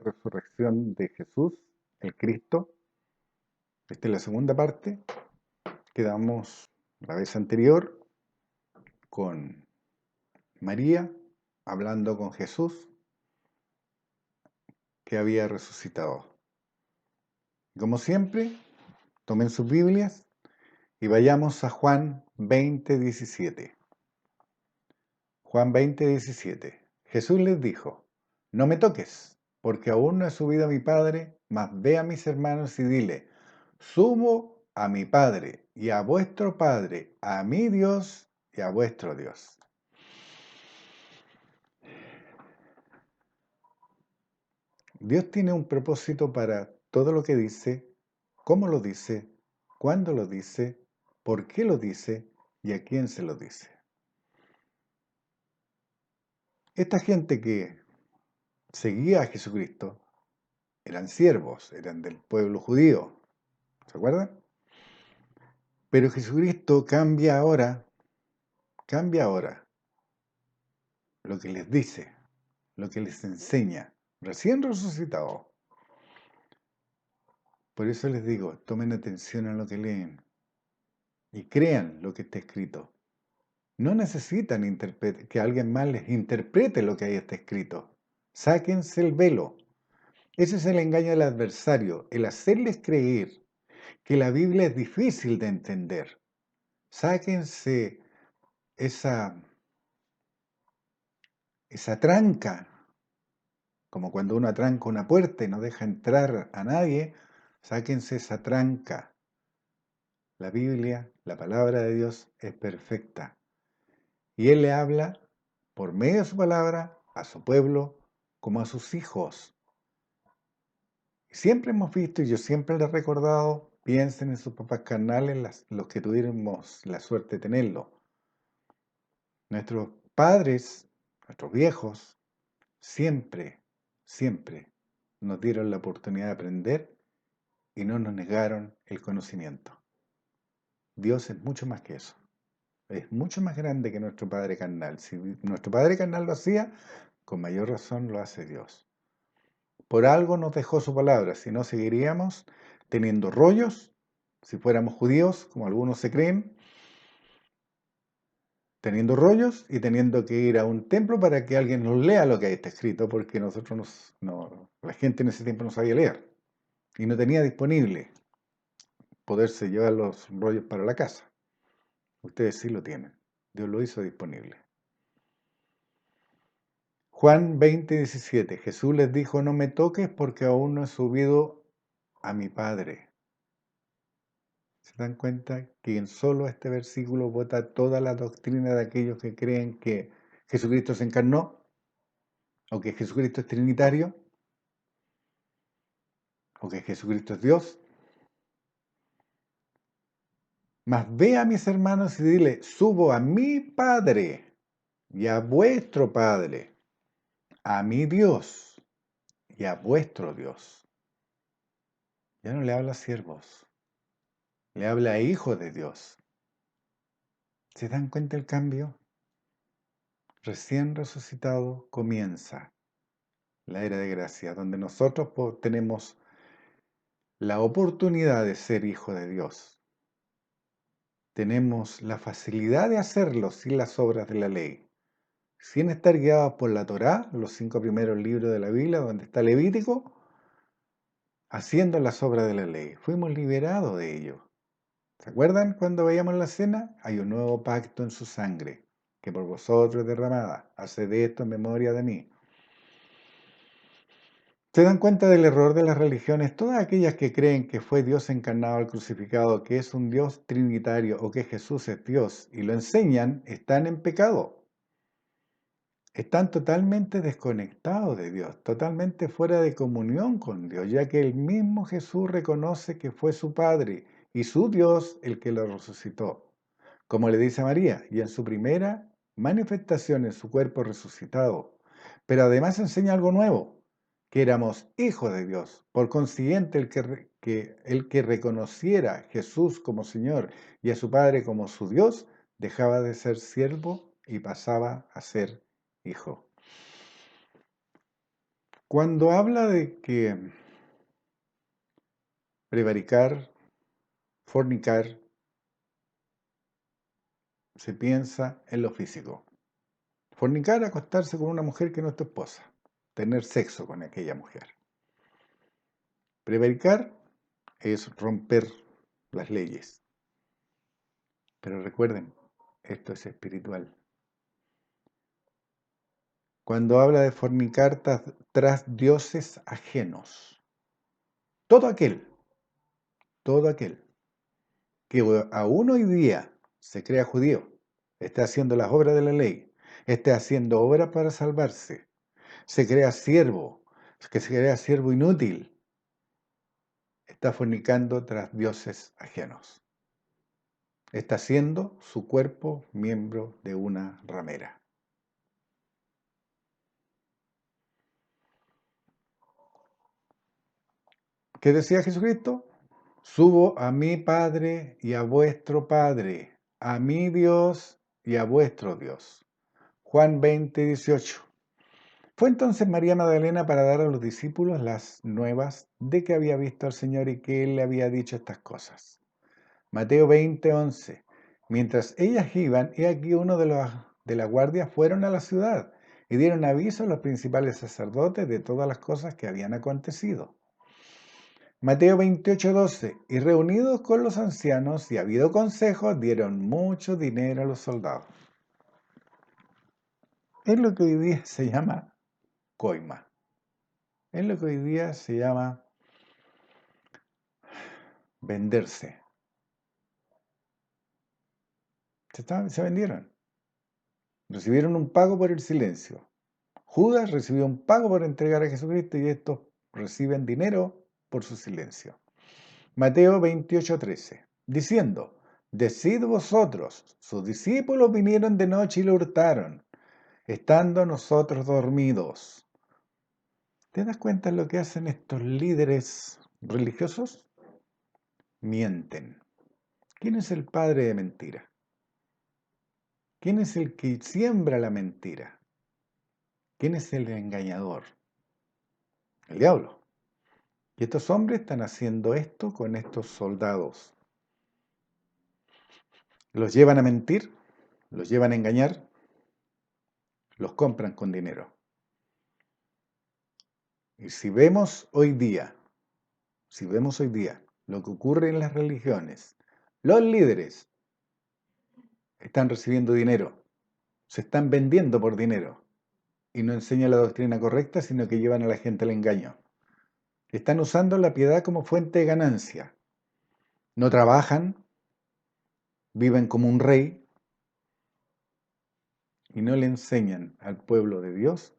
resurrección de Jesús, el Cristo. Esta es la segunda parte. Quedamos la vez anterior con María hablando con Jesús que había resucitado. Como siempre, tomen sus Biblias y vayamos a Juan 20:17. Juan 20:17. Jesús les dijo: no me toques, porque aún no he subido a mi Padre, mas ve a mis hermanos y dile: subo a mi Padre y a vuestro Padre, a mi Dios y a vuestro Dios. Dios tiene un propósito para todo lo que dice, cómo lo dice, cuándo lo dice, por qué lo dice y a quién se lo dice. Esta gente que seguía a Jesucristo eran siervos, eran del pueblo judío, ¿se acuerdan? Pero Jesucristo cambia ahora lo que les dice, lo que les enseña, recién resucitado. Por eso les digo, tomen atención a lo que leen y crean lo que está escrito. No necesitan que alguien más les interprete lo que ahí está escrito. Sáquense el velo. Ese es el engaño del adversario, el hacerles creer que la Biblia es difícil de entender. Sáquense esa tranca, como cuando uno atranca una puerta y no deja entrar a nadie. Sáquense esa tranca. La Biblia, la palabra de Dios, es perfecta. Y Él le habla, por medio de su palabra, a su pueblo como a sus hijos. Siempre hemos visto, y yo siempre les he recordado, piensen en sus papás carnales, los que tuvimos la suerte de tenerlo. Nuestros padres, nuestros viejos, siempre nos dieron la oportunidad de aprender y no nos negaron el conocimiento. Dios es mucho más que eso. Es mucho más grande que nuestro padre carnal. Si nuestro padre carnal lo hacía, con mayor razón lo hace Dios. Por algo nos dejó su palabra, si no seguiríamos teniendo rollos, si fuéramos judíos, como algunos se creen, teniendo rollos y teniendo que ir a un templo para que alguien nos lea lo que ahí está escrito, porque la gente en ese tiempo no sabía leer y no tenía disponible poderse llevar los rollos para la casa. Ustedes sí lo tienen. Dios lo hizo disponible. Juan 20:17. Jesús les dijo: no me toques porque aún no he subido a mi Padre. ¿Se dan cuenta que en solo este versículo bota toda la doctrina de aquellos que creen que Jesucristo se encarnó? ¿O que Jesucristo es trinitario? ¿O que Jesucristo es Dios? Mas ve a mis hermanos y dile: subo a mi Padre y a vuestro Padre, a mi Dios y a vuestro Dios. Ya no le habla a siervos, le habla a hijos de Dios. ¿Se dan cuenta el cambio? Recién resucitado comienza la era de gracia, donde nosotros tenemos la oportunidad de ser hijos de Dios. Tenemos la facilidad de hacerlo sin las obras de la ley, sin estar guiados por la Torá, los 5 primeros libros de la Biblia, donde está Levítico, haciendo las obras de la ley. Fuimos liberados de ello. ¿Se acuerdan cuando veíamos la cena? Hay un nuevo pacto en su sangre, que por vosotros es derramada. Haced esto en memoria de mí. ¿Se dan cuenta del error de las religiones? Todas aquellas que creen que fue Dios encarnado al crucificado, que es un Dios trinitario o que Jesús es Dios y lo enseñan, están en pecado. Están totalmente desconectados de Dios, totalmente fuera de comunión con Dios, ya que el mismo Jesús reconoce que fue su Padre y su Dios el que lo resucitó. Como le dice a María, y en su primera manifestación en su cuerpo resucitado. Pero además enseña algo nuevo, que éramos hijos de Dios. Por consiguiente, el que reconociera a Jesús como Señor y a su Padre como su Dios, dejaba de ser siervo y pasaba a ser hijo. Cuando habla de que prevaricar, fornicar, se piensa en lo físico. Fornicar, acostarse con una mujer que no es tu esposa, tener sexo con aquella mujer. Prevaricar es romper las leyes. Pero recuerden, esto es espiritual. Cuando habla de fornicar tras dioses ajenos, todo aquel que aún hoy día se crea judío, esté haciendo las obras de la ley, esté haciendo obras para salvarse, se crea siervo, que se crea siervo inútil, está fornicando tras dioses ajenos. Está haciendo su cuerpo miembro de una ramera. ¿Qué decía Jesucristo? Subo a mi Padre y a vuestro Padre, a mi Dios y a vuestro Dios. Juan 20, 18. Fue entonces María Magdalena para dar a los discípulos las nuevas de que había visto al Señor y que Él le había dicho estas cosas. Mateo 20, 11. Mientras ellas iban, he aquí uno de la guardia fueron a la ciudad y dieron aviso a los principales sacerdotes de todas las cosas que habían acontecido. Mateo 28, 12. Y reunidos con los ancianos y habido consejo, dieron mucho dinero a los soldados. Es lo que hoy día se llama coima. Es lo que hoy día se llama venderse. Se vendieron. Recibieron un pago por el silencio. Judas recibió un pago por entregar a Jesucristo y estos reciben dinero por su silencio. Mateo 28, 13. Diciendo, decid vosotros, sus discípulos vinieron de noche y lo hurtaron, estando nosotros dormidos. ¿Te das cuenta de lo que hacen estos líderes religiosos? Mienten. ¿Quién es el padre de mentira? ¿Quién es el que siembra la mentira? ¿Quién es el engañador? El diablo. Y estos hombres están haciendo esto con estos soldados. Los llevan a mentir, los llevan a engañar, los compran con dinero. Y si vemos hoy día lo que ocurre en las religiones, los líderes están recibiendo dinero, se están vendiendo por dinero y no enseñan la doctrina correcta, sino que llevan a la gente al engaño. Están usando la piedad como fuente de ganancia. No trabajan, viven como un rey y no le enseñan al pueblo de Dios,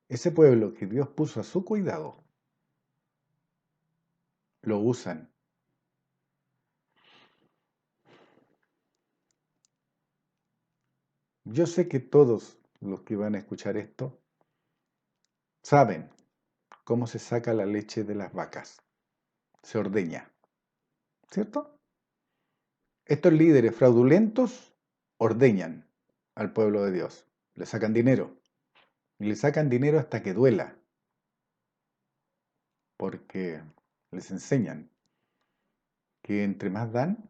ese pueblo que Dios puso a su cuidado, lo usan. Yo sé que todos los que van a escuchar esto saben cómo se saca la leche de las vacas. Se ordeña, ¿cierto? Estos líderes fraudulentos ordeñan al pueblo de Dios. Le sacan dinero. Y le sacan dinero hasta que duela. Porque les enseñan que entre más dan,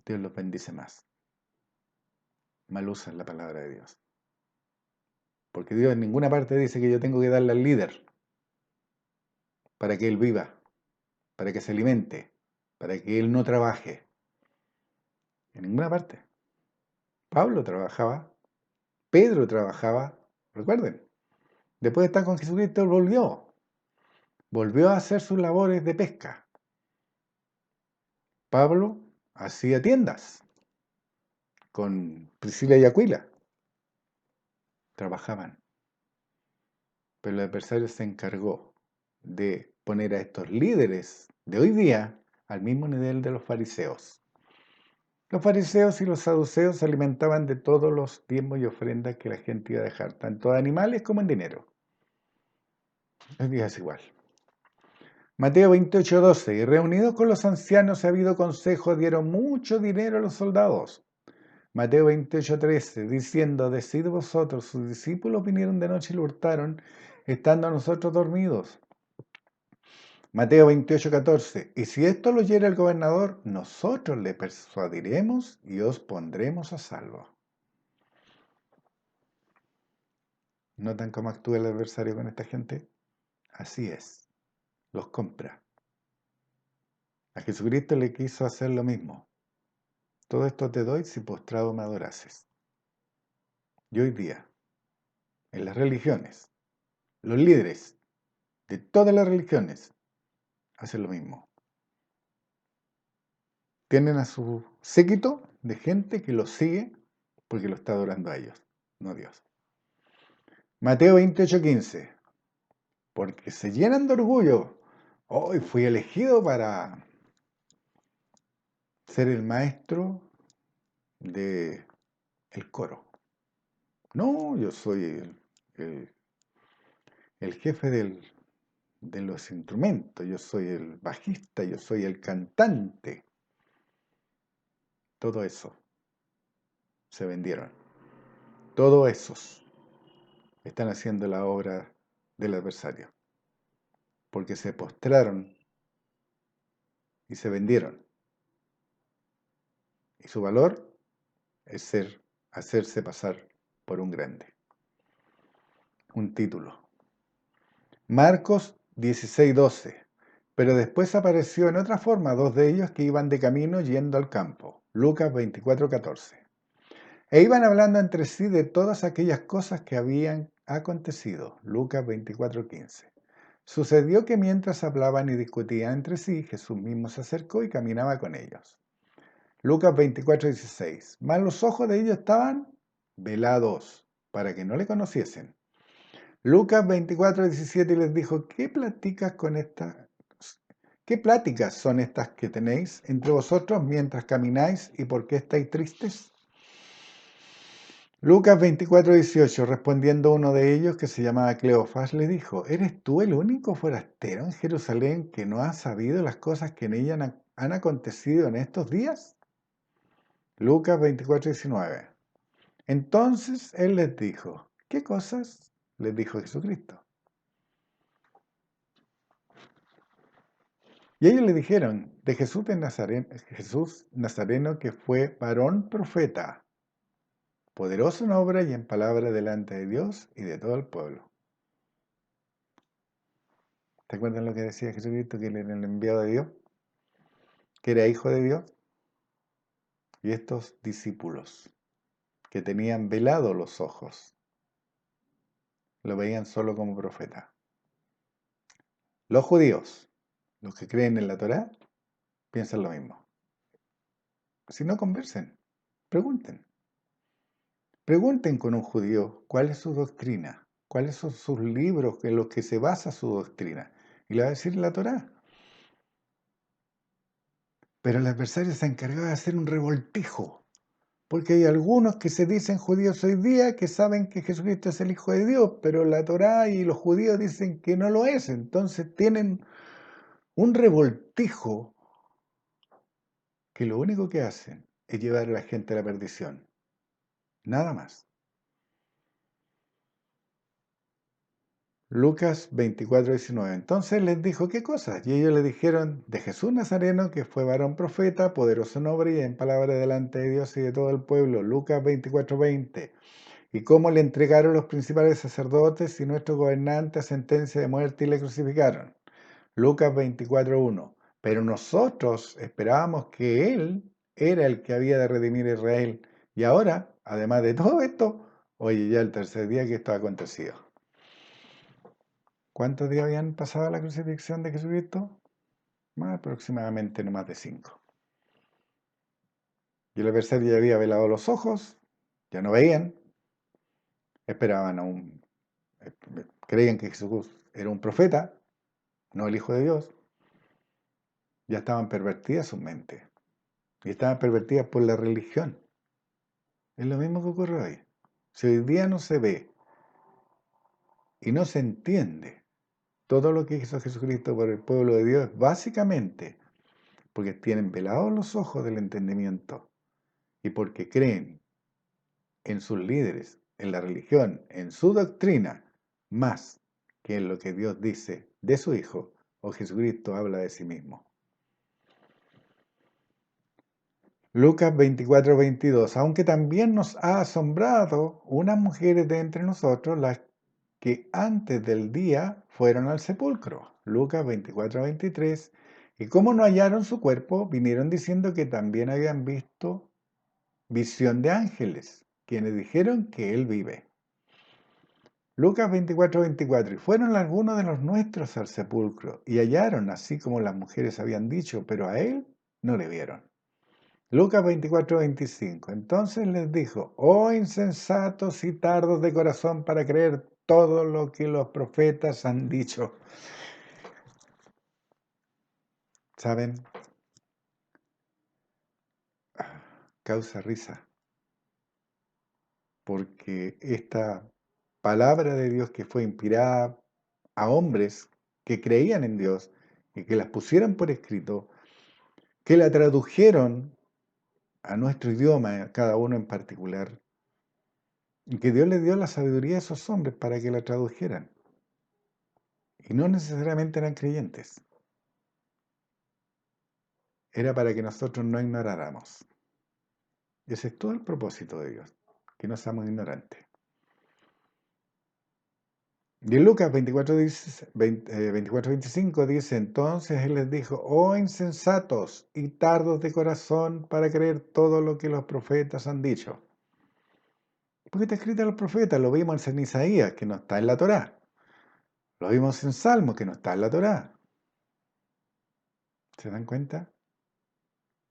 Dios los bendice más. Mal usan la palabra de Dios. Porque Dios en ninguna parte dice que yo tengo que darle al líder para que él viva, para que se alimente, para que él no trabaje. En ninguna parte. Pablo trabajaba, Pedro trabajaba, recuerden. Después de estar con Jesucristo, él volvió a hacer sus labores de pesca. Pablo hacía tiendas con Priscila y Aquila. Trabajaban. Pero el adversario se encargó de poner a estos líderes de hoy día al mismo nivel de los fariseos. Los fariseos y los saduceos se alimentaban de todos los diezmos y ofrendas que la gente iba a dejar, tanto de animales como en dinero. Hoy día es igual. Mateo 28, 12. Y reunidos con los ancianos y habido consejo, dieron mucho dinero a los soldados. Mateo 28, 13. Diciendo, decid vosotros, sus discípulos vinieron de noche y lo hurtaron, estando nosotros dormidos. Mateo 28:14. Y si esto lo oyere el gobernador, nosotros le persuadiremos y os pondremos a salvo. ¿Notan cómo actúa el adversario con esta gente? Así es, los compra. A Jesucristo le quiso hacer lo mismo. Todo esto te doy si postrado me adorases. Y hoy día, en las religiones, los líderes de todas las religiones hacen lo mismo. Tienen a su séquito de gente que los sigue porque lo está adorando a ellos, no a Dios. Mateo 28:15. Porque se llenan de orgullo. Hoy fui elegido para ser el maestro del coro. No, yo soy el- el jefe de los instrumentos, yo soy el bajista, yo soy el cantante. Todo eso se vendieron. Todos esos están haciendo la obra del adversario, porque se postraron y se vendieron. Y su valor es hacerse pasar por un grande, un título. Marcos 16:12. Pero después apareció en otra forma dos de ellos que iban de camino yendo al campo. Lucas 24:14. E iban hablando entre sí de todas aquellas cosas que habían acontecido. Lucas 24:15. Sucedió que mientras hablaban y discutían entre sí, Jesús mismo se acercó y caminaba con ellos. Lucas 24:16. Mas los ojos de ellos estaban velados para que no le conociesen. Lucas 24:17 les dijo, ¿qué pláticas son estas que tenéis entre vosotros mientras camináis y por qué estáis tristes? Lucas 24:18, respondiendo uno de ellos que se llamaba Cleofás, le dijo, ¿eres tú el único forastero en Jerusalén que no ha sabido las cosas que en ella han acontecido en estos días? Lucas 24:19. Entonces él les dijo, ¿qué cosas? Les dijo Jesucristo. Y ellos le dijeron, de Jesús Nazareno, que fue varón profeta, poderoso en obra y en palabra delante de Dios y de todo el pueblo. ¿Te acuerdan lo que decía Jesucristo, que él era el enviado de Dios? Que era hijo de Dios. Y estos discípulos, que tenían velados los ojos, lo veían solo como profeta. Los judíos, los que creen en la Torá, piensan lo mismo. Si no, conversen, pregunten. Pregunten con un judío cuál es su doctrina, cuáles son sus libros en los que se basa su doctrina. Y le va a decir la Torá. Pero el adversario se encargaba de hacer un revoltijo, porque hay algunos que se dicen judíos hoy día que saben que Jesucristo es el Hijo de Dios, pero la Torá y los judíos dicen que no lo es. Entonces tienen un revoltijo que lo único que hacen es llevar a la gente a la perdición. Nada más. Lucas 24:19. Entonces les dijo, ¿qué cosas? Y ellos le dijeron, de Jesús Nazareno, que fue varón profeta, poderoso en obra y en palabra delante de Dios y de todo el pueblo. Lucas 24:20. Y cómo le entregaron los principales sacerdotes y nuestros gobernantes a sentencia de muerte y le crucificaron. Lucas 24:1. Pero nosotros esperábamos que Él era el que había de redimir a Israel. Y ahora, además de todo esto, oye, ya el tercer día que esto ha acontecido. ¿Cuántos días habían pasado la crucifixión de Jesucristo? Aproximadamente no más de 5. Y el adversario ya había velado los ojos, ya no veían, esperaban creían que Jesús era un profeta, no el Hijo de Dios. Ya estaban pervertidas sus mentes. Y estaban pervertidas por la religión. Es lo mismo que ocurre hoy. Si hoy día no se ve y no se entiende todo lo que hizo Jesucristo por el pueblo de Dios, básicamente porque tienen velados los ojos del entendimiento y porque creen en sus líderes, en la religión, en su doctrina, más qué es lo que Dios dice de su Hijo, o Jesucristo habla de sí mismo. Lucas 24:22. Aunque también nos ha asombrado unas mujeres de entre nosotros, las que antes del día fueron al sepulcro. Lucas 24:23. Y como no hallaron su cuerpo, vinieron diciendo que también habían visto visión de ángeles, quienes dijeron que él vive. Lucas 24:24. Y fueron algunos de los nuestros al sepulcro, y hallaron así como las mujeres habían dicho, pero a él no le vieron. Lucas 24:25. Entonces les dijo, oh insensatos y tardos de corazón para creer todo lo que los profetas han dicho. ¿Saben? Causa risa, porque esta palabra de Dios que fue inspirada a hombres que creían en Dios y que las pusieron por escrito, que la tradujeron a nuestro idioma, cada uno en particular, y que Dios les dio la sabiduría a esos hombres para que la tradujeran. Y no necesariamente eran creyentes. Era para que nosotros no ignoráramos. Ese es todo el propósito de Dios, que no seamos ignorantes. Y en Lucas 24:25 dice, entonces Él les dijo, oh insensatos y tardos de corazón para creer todo lo que los profetas han dicho. Porque está escrito en los profetas, lo vimos en Isaías, que no está en la Torá. Lo vimos en Salmos, que no está en la Torá. ¿Se dan cuenta?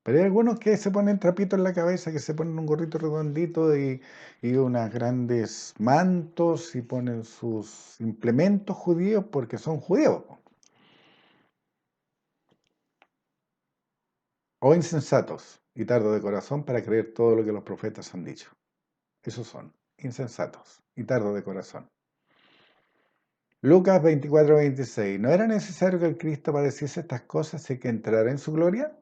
Pero hay algunos que se ponen trapito en la cabeza, que se ponen un gorrito redondito y unos grandes mantos y ponen sus implementos judíos porque son judíos. O insensatos y tardos de corazón para creer todo lo que los profetas han dicho. Esos son, insensatos y tardos de corazón. Lucas 24:26. ¿No era necesario que el Cristo padeciese estas cosas y que entrara en su gloria?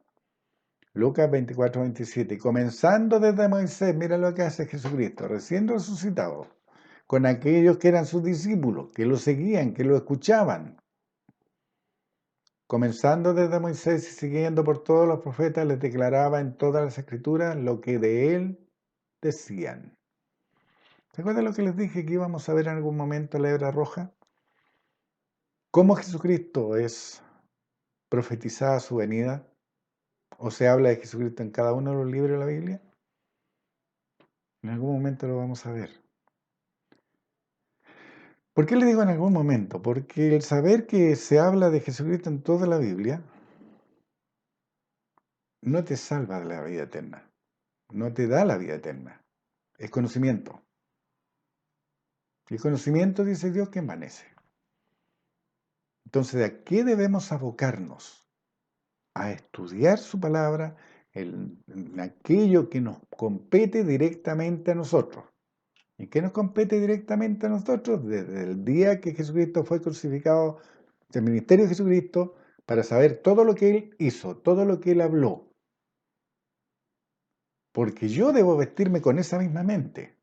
Lucas 24:27. Y comenzando desde Moisés, mira lo que hace Jesucristo, recién resucitado, con aquellos que eran sus discípulos, que lo seguían, que lo escuchaban. Comenzando desde Moisés y siguiendo por todos los profetas, les declaraba en todas las escrituras lo que de él decían. ¿Se acuerdan lo que les dije que íbamos a ver en algún momento la hebra roja? ¿Cómo Jesucristo es profetizada su venida? ¿O se habla de Jesucristo en cada uno de los libros de la Biblia? En algún momento lo vamos a ver. ¿Por qué le digo en algún momento? Porque el saber que se habla de Jesucristo en toda la Biblia no te salva de la vida eterna, no te da la vida eterna, es conocimiento. Y el conocimiento, dice Dios, que envanece. Entonces, ¿a qué debemos abocarnos? A estudiar su palabra en aquello que nos compete directamente a nosotros. ¿Y qué nos compete directamente a nosotros? Desde el día que Jesucristo fue crucificado, del ministerio de Jesucristo, para saber todo lo que Él hizo, todo lo que Él habló. Porque yo debo vestirme con esa misma mente.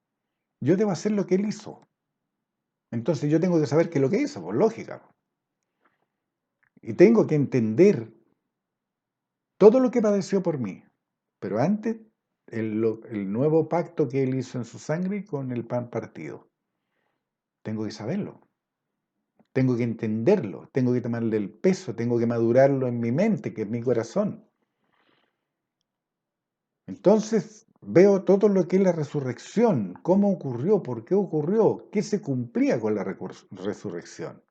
Yo debo hacer lo que Él hizo. Entonces yo tengo que saber qué es lo que hizo, por lógica. Y tengo que entender todo lo que padeció por mí. Pero antes, el nuevo pacto que Él hizo en su sangre con el pan partido. Tengo que saberlo. Tengo que entenderlo. Tengo que tomarle el peso. Tengo que madurarlo en mi mente, que es mi corazón. Entonces veo todo lo que es la resurrección, cómo ocurrió, por qué ocurrió, qué se cumplía con la resurrección.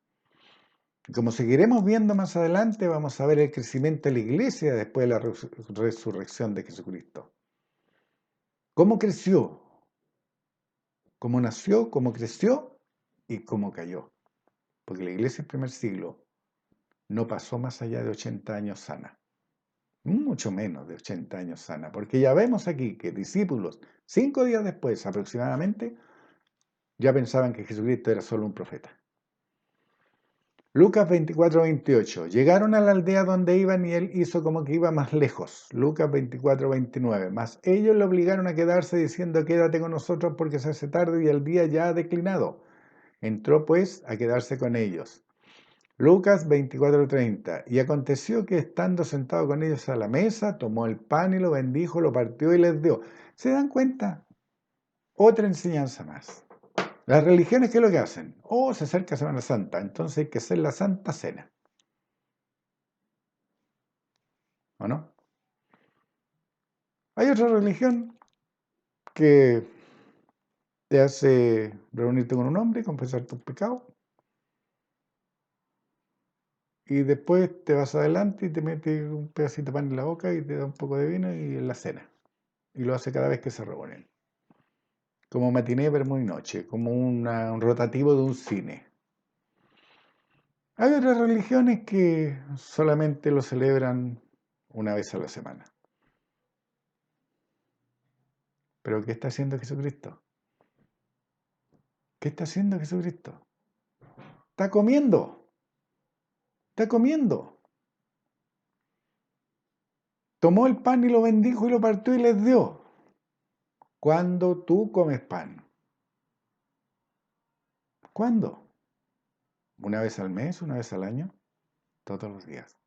Y como seguiremos viendo más adelante, vamos a ver el crecimiento de la iglesia después de la resurrección de Jesucristo. ¿Cómo creció? ¿Cómo nació? ¿Cómo creció? ¿Y cómo cayó? Porque la iglesia del primer siglo no pasó más allá de 80 años sana. Mucho menos de 80 años sana. Porque ya vemos aquí que discípulos, 5 días después aproximadamente, ya pensaban que Jesucristo era solo un profeta. Lucas 24:28. Llegaron a la aldea donde iban y él hizo como que iba más lejos. Lucas 24:29. Mas ellos le obligaron a quedarse diciendo, quédate con nosotros porque se hace tarde y el día ya ha declinado. Entró pues a quedarse con ellos. Lucas 24:30. Y aconteció que estando sentado con ellos a la mesa, tomó el pan y lo bendijo, lo partió y les dio. ¿Se dan cuenta? Otra enseñanza más. Las religiones, ¿qué es lo que hacen? Oh, se acerca Semana Santa, entonces hay que hacer la Santa Cena. ¿O no? Hay otra religión que te hace reunirte con un hombre y confesar tus pecados. Y después te vas adelante y te mete un pedacito de pan en la boca y te da un poco de vino y en la cena. Y lo hace cada vez que se reúnen. Como matiné, vermú y noche, como un rotativo de un cine. Hay otras religiones que solamente lo celebran una vez a la semana. ¿Pero qué está haciendo Jesucristo? ¿Qué está haciendo Jesucristo? Está comiendo. Está comiendo. Tomó el pan y lo bendijo y lo partió y les dio. ¿Cuándo tú comes pan? ¿Cuándo? ¿Una vez al mes? ¿Una vez al año? Todos los días.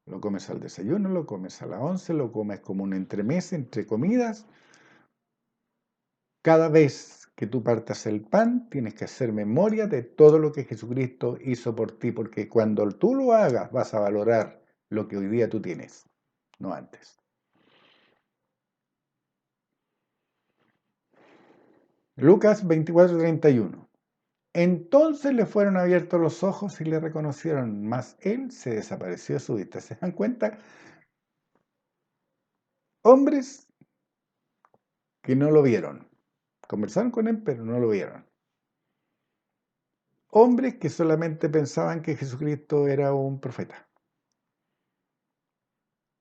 Lo comes al desayuno, lo comes a la once, lo comes como un entremés entre comidas. Cada vez que tú partas el pan, tienes que hacer memoria de todo lo que Jesucristo hizo por ti, porque cuando tú lo hagas, vas a valorar lo que hoy día tú tienes, no antes. Lucas 24:31. Entonces le fueron abiertos los ojos y le reconocieron, mas él se desapareció de su vista. ¿Se dan cuenta? Hombres que no lo vieron. Conversaron con él, pero no lo vieron. Hombres que solamente pensaban que Jesucristo era un profeta.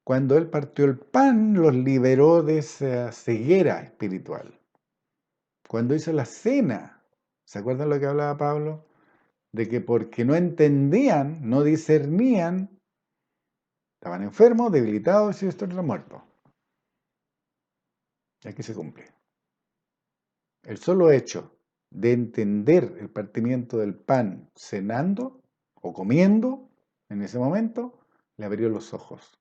Cuando él partió el pan, los liberó de esa ceguera espiritual. Cuando hizo la cena, ¿se acuerdan lo que hablaba Pablo? De que porque no entendían, no discernían, estaban enfermos, debilitados y estuvieron muertos. Y aquí se cumple. El solo hecho de entender el partimiento del pan cenando o comiendo en ese momento, le abrió los ojos.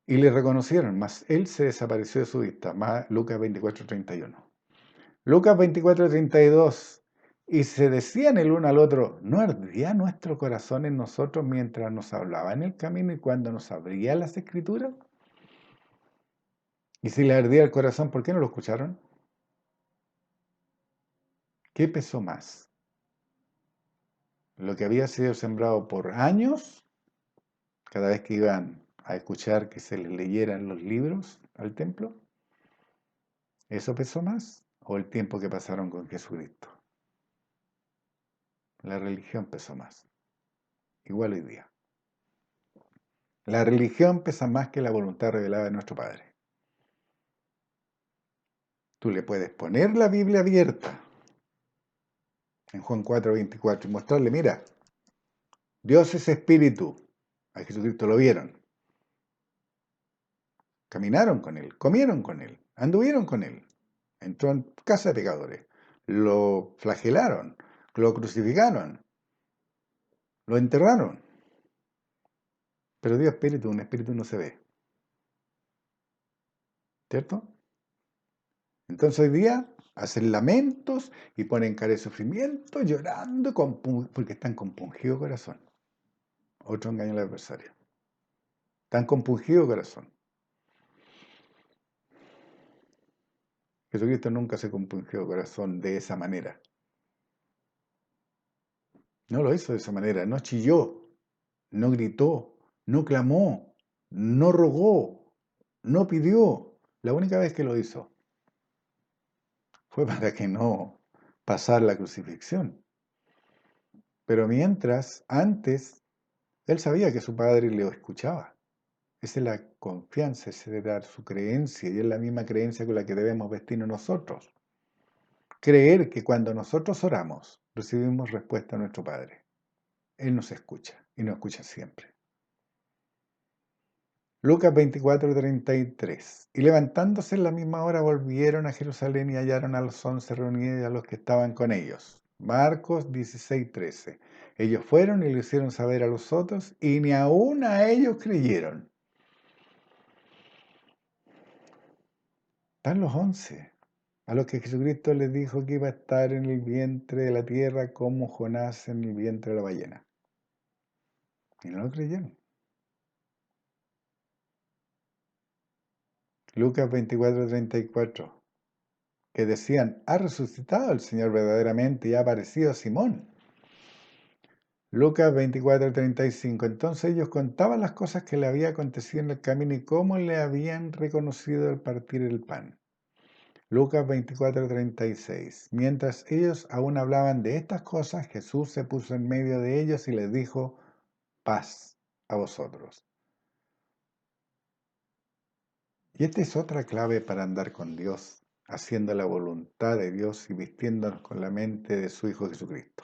Y le reconocieron, mas él se desapareció de su vista. Más Lucas 24:31. Lucas 24:32. Y se decían el uno al otro, ¿no ardía nuestro corazón en nosotros mientras nos hablaba en el camino y cuando nos abría las escrituras? Y si le ardía el corazón, ¿por qué no lo escucharon? ¿Qué pesó más? ¿Lo que había sido sembrado por años, cada vez que iban a escuchar que se les leyeran los libros al templo? ¿Eso pesó más? ¿O el tiempo que pasaron con Jesucristo? La religión pesó más. Igual hoy día. La religión pesa más que la voluntad revelada de nuestro Padre. Tú le puedes poner la Biblia abierta en Juan 4:24 y mostrarle, mira, Dios es espíritu. A Jesucristo lo vieron. Caminaron con él, comieron con él, anduvieron con él. Entró en casa de pecadores. Lo flagelaron, lo crucificaron, lo enterraron. Pero Dios es espíritu, un espíritu no se ve. ¿Cierto? Entonces hoy día hacen lamentos y ponen cara de sufrimiento, llorando, porque están compungidos corazón. Otro engaño al adversario. Están compungidos corazón. Jesucristo nunca se compungió corazón de esa manera. No lo hizo de esa manera. No chilló, no gritó, no clamó, no rogó, no pidió. La única vez que lo hizo fue para que no pasara la crucifixión. Pero mientras, antes, él sabía que su padre le escuchaba. Esa es la confianza, esa era su creencia y es la misma creencia con la que debemos vestirnos nosotros. Creer que cuando nosotros oramos, recibimos respuesta a nuestro Padre. Él nos escucha y nos escucha siempre. Lucas 24:33. Y levantándose en la misma hora volvieron a Jerusalén y hallaron a los 11 reunidos y a los que estaban con ellos. Marcos 16:13. Ellos fueron y lo hicieron saber a los otros y ni aun a ellos creyeron. Están los 11, a los que Jesucristo les dijo que iba a estar en el vientre de la tierra como Jonás en el vientre de la ballena. Y no lo creyeron. Lucas 24:34, que decían, ha resucitado el Señor verdaderamente y ha aparecido a Simón. Lucas 24:35, entonces ellos contaban las cosas que le había acontecido en el camino y cómo le habían reconocido al partir el pan. Lucas 24:36, mientras ellos aún hablaban de estas cosas, Jesús se puso en medio de ellos y les dijo, paz a vosotros. Y esta es otra clave para andar con Dios, haciendo la voluntad de Dios y vistiéndonos con la mente de su Hijo Jesucristo.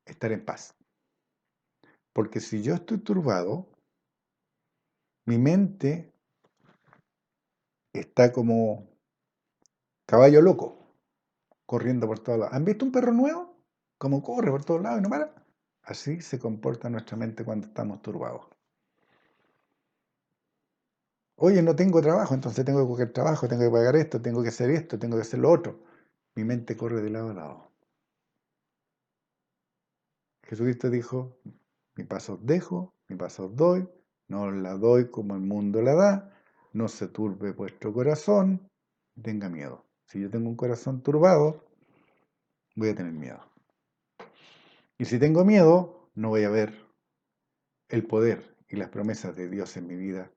Estar en paz. Porque si yo estoy turbado, mi mente está como caballo loco, corriendo por todos lados. ¿Han visto un perro nuevo? Como corre por todos lados y no para. Así se comporta nuestra mente cuando estamos turbados. Oye, no tengo trabajo, entonces tengo que coger trabajo, tengo que pagar esto, tengo que hacer lo otro. Mi mente corre de lado a lado. Jesucristo dijo, mi paz os dejo, mi paz os doy, no os la doy como el mundo la da, no se turbe vuestro corazón, tenga miedo. Si yo tengo un corazón turbado, voy a tener miedo. Y si tengo miedo, no voy a ver el poder y las promesas de Dios en mi vida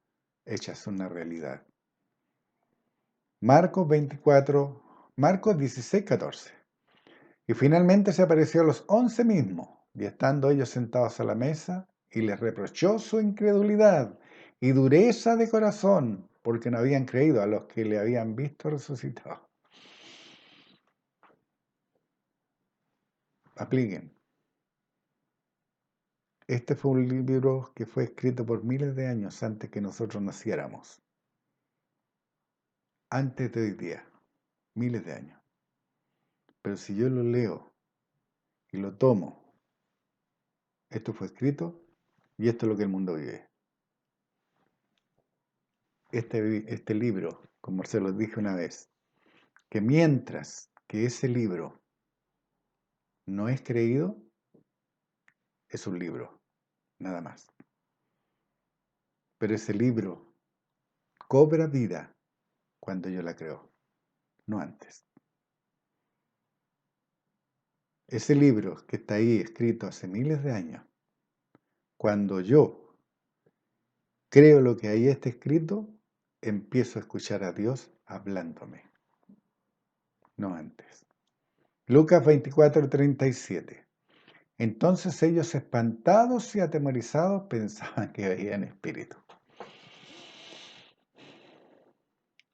hechas una realidad. Marcos 16:14. Y finalmente se apareció a los 11 mismos, y estando ellos sentados a la mesa, y les reprochó su incredulidad y dureza de corazón, porque no habían creído a los que le habían visto resucitado. Apliquen. Este fue un libro que fue escrito por miles de años antes que nosotros naciéramos. Antes de hoy día. Miles de años. Pero si yo lo leo y lo tomo, esto fue escrito y esto es lo que el mundo vive. Este libro, como se los dije una vez, que mientras que ese libro no es creído, es un libro, nada más. Pero ese libro cobra vida cuando yo la creo, no antes. Ese libro que está ahí escrito hace miles de años, cuando yo creo lo que ahí está escrito, empiezo a escuchar a Dios hablándome, no antes. Lucas 24:37. Entonces ellos, espantados y atemorizados, pensaban que veían espíritu.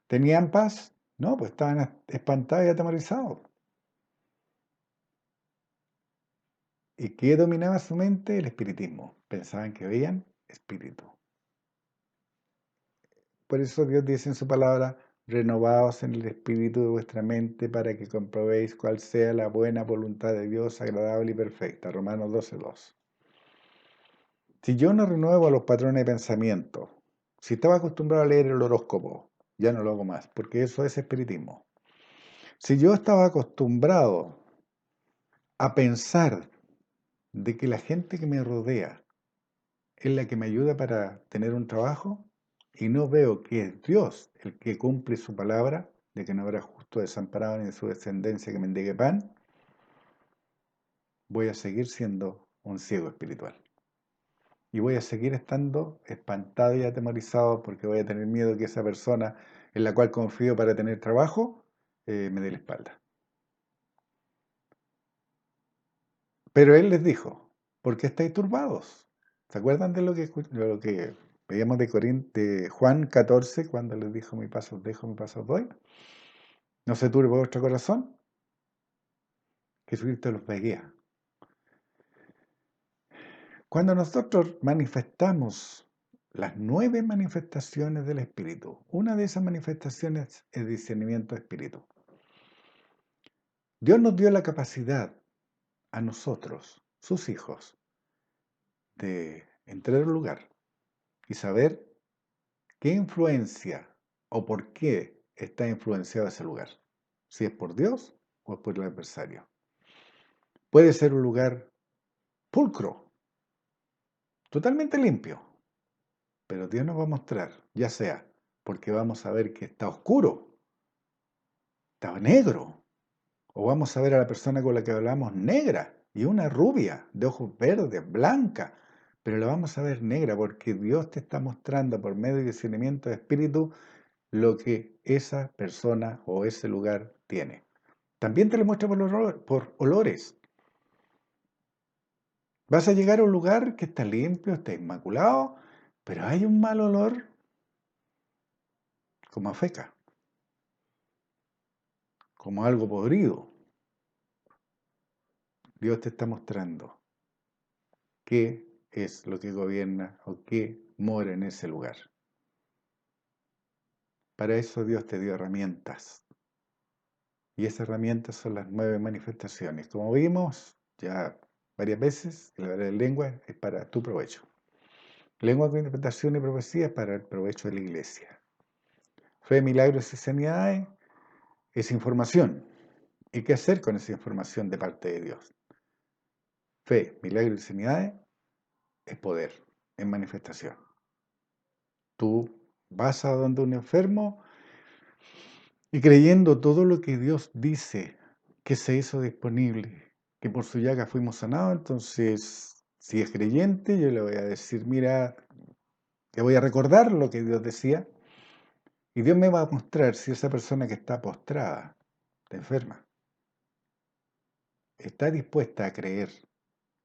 ¿Tenían paz? No, pues estaban espantados y atemorizados. ¿Y qué dominaba su mente? El espiritismo. Pensaban que veían espíritu. Por eso Dios dice en su palabra, renovaos en el espíritu de vuestra mente para que comprobéis cuál sea la buena voluntad de Dios, agradable y perfecta. Romanos 12:2. Si yo no renuevo los patrones de pensamiento, si estaba acostumbrado a leer el horóscopo, ya no lo hago más, porque eso es espiritismo. Si yo estaba acostumbrado a pensar de que la gente que me rodea es la que me ayuda para tener un trabajo y no veo que es Dios el que cumple su palabra de que no habrá justo desamparado ni de su descendencia que mendigue pan, voy a seguir siendo un ciego espiritual. Y voy a seguir estando espantado y atemorizado porque voy a tener miedo que esa persona en la cual confío para tener trabajo me dé la espalda. Pero él les dijo, ¿por qué estáis turbados? ¿Se acuerdan de lo que veíamos de Juan 14 cuando les dijo, mi paso os dejo, mi paso os doy? ¿No se turbe vuestro corazón? Jesucristo los guía. Cuando nosotros manifestamos las 9 manifestaciones del Espíritu. Una de esas manifestaciones es discernimiento de espíritu. Dios nos dio la capacidad a nosotros, sus hijos, de entrar a un lugar y saber qué influencia o por qué está influenciado ese lugar. Si es por Dios o es por el adversario. Puede ser un lugar pulcro, totalmente limpio, pero Dios nos va a mostrar, ya sea porque vamos a ver que está oscuro, está negro, o vamos a ver a la persona con la que hablamos negra y una rubia, de ojos verdes, blanca, pero la vamos a ver negra porque Dios te está mostrando por medio de discernimiento de espíritu lo que esa persona o ese lugar tiene. También te lo muestra por olores. Vas a llegar a un lugar que está limpio, está inmaculado, pero hay un mal olor como a feca, como algo podrido. Dios te está mostrando qué es lo que gobierna o qué mora en ese lugar. Para eso Dios te dio herramientas. Y esas herramientas son las 9 manifestaciones. Como vimos ya varias veces, el hablar de lengua es para tu provecho. Lengua con interpretación y profecía es para el provecho de la iglesia. Fe, milagros y sanidades es información. ¿Y qué hacer con esa información de parte de Dios? Fe, milagros y sanidades es poder en manifestación. Tú vas a donde un enfermo y creyendo todo lo que Dios dice que se hizo disponible, que por su llaga fuimos sanados, entonces, si es creyente, yo le voy a decir, mira, te voy a recordar lo que Dios decía, y Dios me va a mostrar si esa persona que está postrada, está enferma, está dispuesta a creer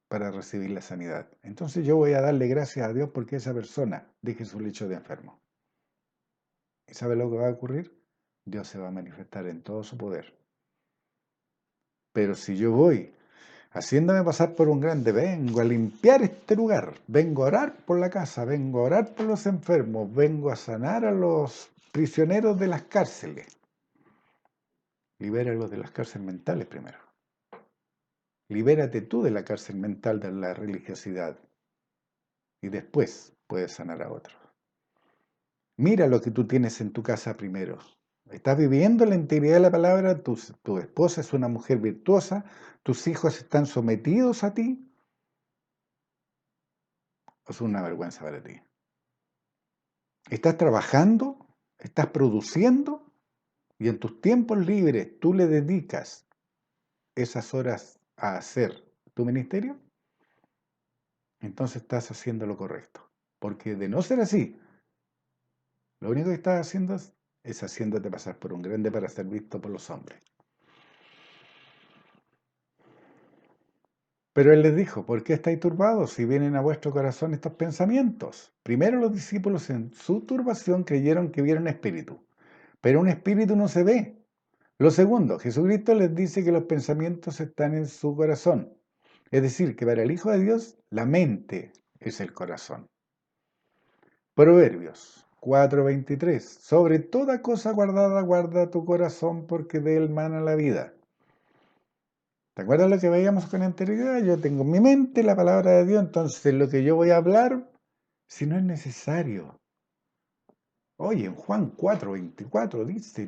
para recibir la sanidad. Entonces yo voy a darle gracias a Dios porque esa persona deje su lecho de enfermo. ¿Y sabe lo que va a ocurrir? Dios se va a manifestar en todo su poder. Pero si yo voy haciéndome pasar por un grande, vengo a limpiar este lugar, vengo a orar por la casa, vengo a orar por los enfermos, vengo a sanar a los prisioneros de las cárceles. Libéralos de las cárceles mentales primero. Libérate tú de la cárcel mental de la religiosidad y después puedes sanar a otros. Mira lo que tú tienes en tu casa primero. ¿Estás viviendo la integridad de la palabra? ¿Tu esposa es una mujer virtuosa? ¿Tus hijos están sometidos a ti? ¿O es una vergüenza para ti? ¿Estás trabajando? ¿Estás produciendo? Y en tus tiempos libres tú le dedicas esas horas a hacer tu ministerio, entonces estás haciendo lo correcto. Porque de no ser así, lo único que estás haciendo es haciéndote pasar por un grande para ser visto por los hombres. Pero él les dijo, ¿por qué estáis turbados si vienen a vuestro corazón estos pensamientos? Primero los discípulos en su turbación creyeron que vieron espíritu, pero un espíritu no se ve. Lo segundo, Jesucristo les dice que los pensamientos están en su corazón. Es decir, que para el Hijo de Dios, la mente es el corazón. Proverbios 4:23. Sobre toda cosa guardada, guarda tu corazón, porque de él mana la vida. ¿Te acuerdas lo que veíamos con anterioridad? Yo tengo en mi mente la palabra de Dios, entonces lo que yo voy a hablar, si no es necesario. Oye, en Juan 4:24 dice,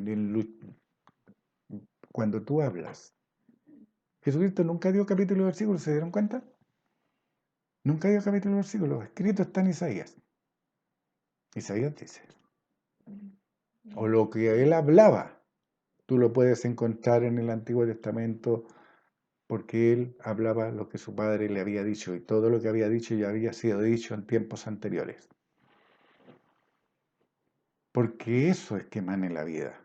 cuando tú hablas, Jesucristo nunca dio capítulo y versículo, ¿se dieron cuenta? Nunca dio capítulo y versículo, escrito está en Isaías. Isaías dice, o lo que él hablaba, tú lo puedes encontrar en el Antiguo Testamento porque él hablaba lo que su padre le había dicho y todo lo que había dicho ya había sido dicho en tiempos anteriores. Porque eso es que emana la vida.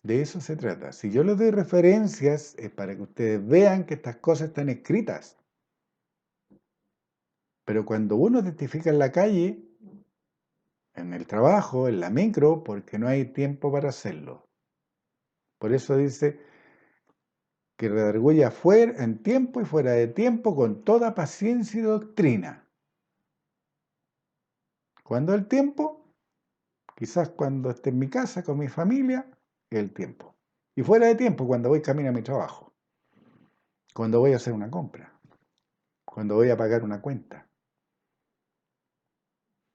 De eso se trata. Si yo les doy referencias es para que ustedes vean que estas cosas están escritas. Pero cuando uno testifica en la calle, en el trabajo, en la micro, porque no hay tiempo para hacerlo. Por eso dice que redarguye afuera, en tiempo y fuera de tiempo, con toda paciencia y doctrina. ¿Cuándo el tiempo? Quizás cuando esté en mi casa con mi familia, es el tiempo. Y fuera de tiempo, cuando voy camino a mi trabajo, cuando voy a hacer una compra, cuando voy a pagar una cuenta.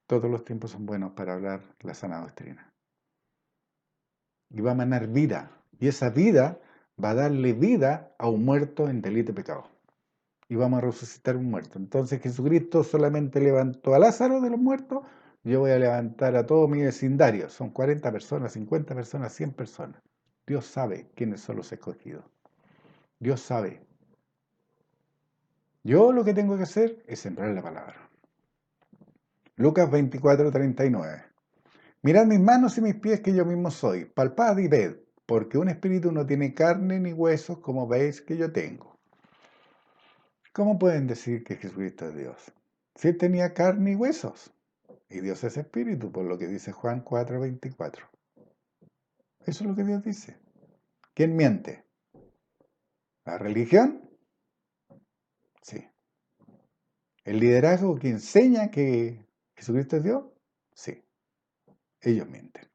Todos los tiempos son buenos para hablar la sana doctrina. Y va a emanar vida. Y esa vida va a darle vida a un muerto en delito y pecado. Y vamos a resucitar un muerto. Entonces Jesucristo solamente levantó a Lázaro de los muertos. Yo voy a levantar a todo mi vecindario. Son 40 personas, 50 personas, 100 personas. Dios sabe quiénes son los escogidos. Dios sabe. Yo lo que tengo que hacer es sembrar la palabra. Lucas 24:39. Mirad mis manos y mis pies que yo mismo soy. Palpad y ved, porque un espíritu no tiene carne ni huesos como veis que yo tengo. ¿Cómo pueden decir que Jesucristo es Dios? Si él tenía carne y huesos. Y Dios es espíritu, por lo que dice Juan 4:24. Eso es lo que Dios dice. ¿Quién miente? ¿La religión? Sí. ¿El liderazgo que enseña que Jesucristo es Dios? Sí. Ellos mienten.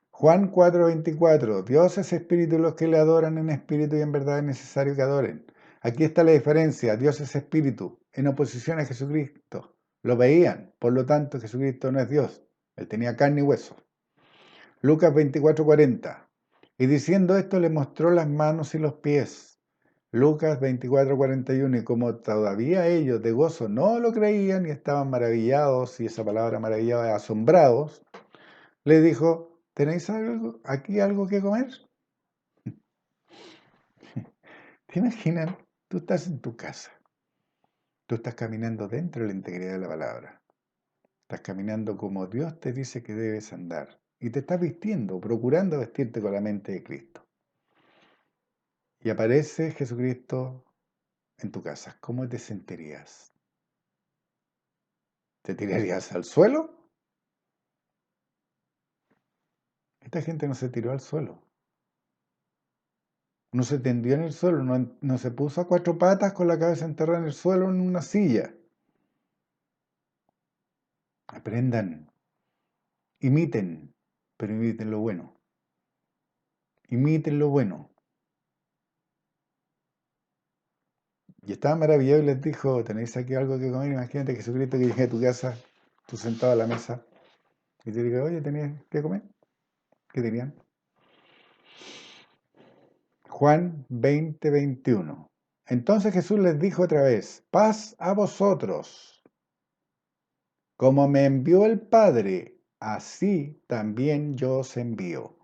Juan 4:24. Dios es espíritu y los que le adoran en espíritu y en verdad es necesario que adoren. Aquí está la diferencia. Dios es espíritu en oposición a Jesucristo. Lo veían, por lo tanto Jesucristo no es Dios. Él tenía carne y hueso. Lucas 24:40. Y diciendo esto le mostró las manos y los pies. Lucas 24:41. Y como todavía ellos de gozo no lo creían y estaban maravillados, y esa palabra maravillado es asombrados, le dijo, ¿tenéis aquí algo que comer? ¿Te imaginas? Tú estás en tu casa, tú estás caminando dentro de la integridad de la palabra, estás caminando como Dios te dice que debes andar y te estás vistiendo, procurando vestirte con la mente de Cristo. Y aparece Jesucristo en tu casa, ¿cómo te sentirías? ¿Te tirarías al suelo? Esta gente no se tiró al suelo, no se tendió en el suelo, no se puso a cuatro patas con la cabeza enterrada en el suelo en una silla. Aprendan, imiten, pero imiten lo bueno. Imiten lo bueno. Y estaba maravillado y les dijo, ¿tenéis aquí algo que comer? Imagínate Jesucristo que llegue a tu casa, tú sentado a la mesa, y te diga, oye, ¿tenías que comer? ¿Qué tenían? Juan 20:21. Entonces Jesús les dijo otra vez, paz a vosotros. Como me envió el Padre, así también yo os envío.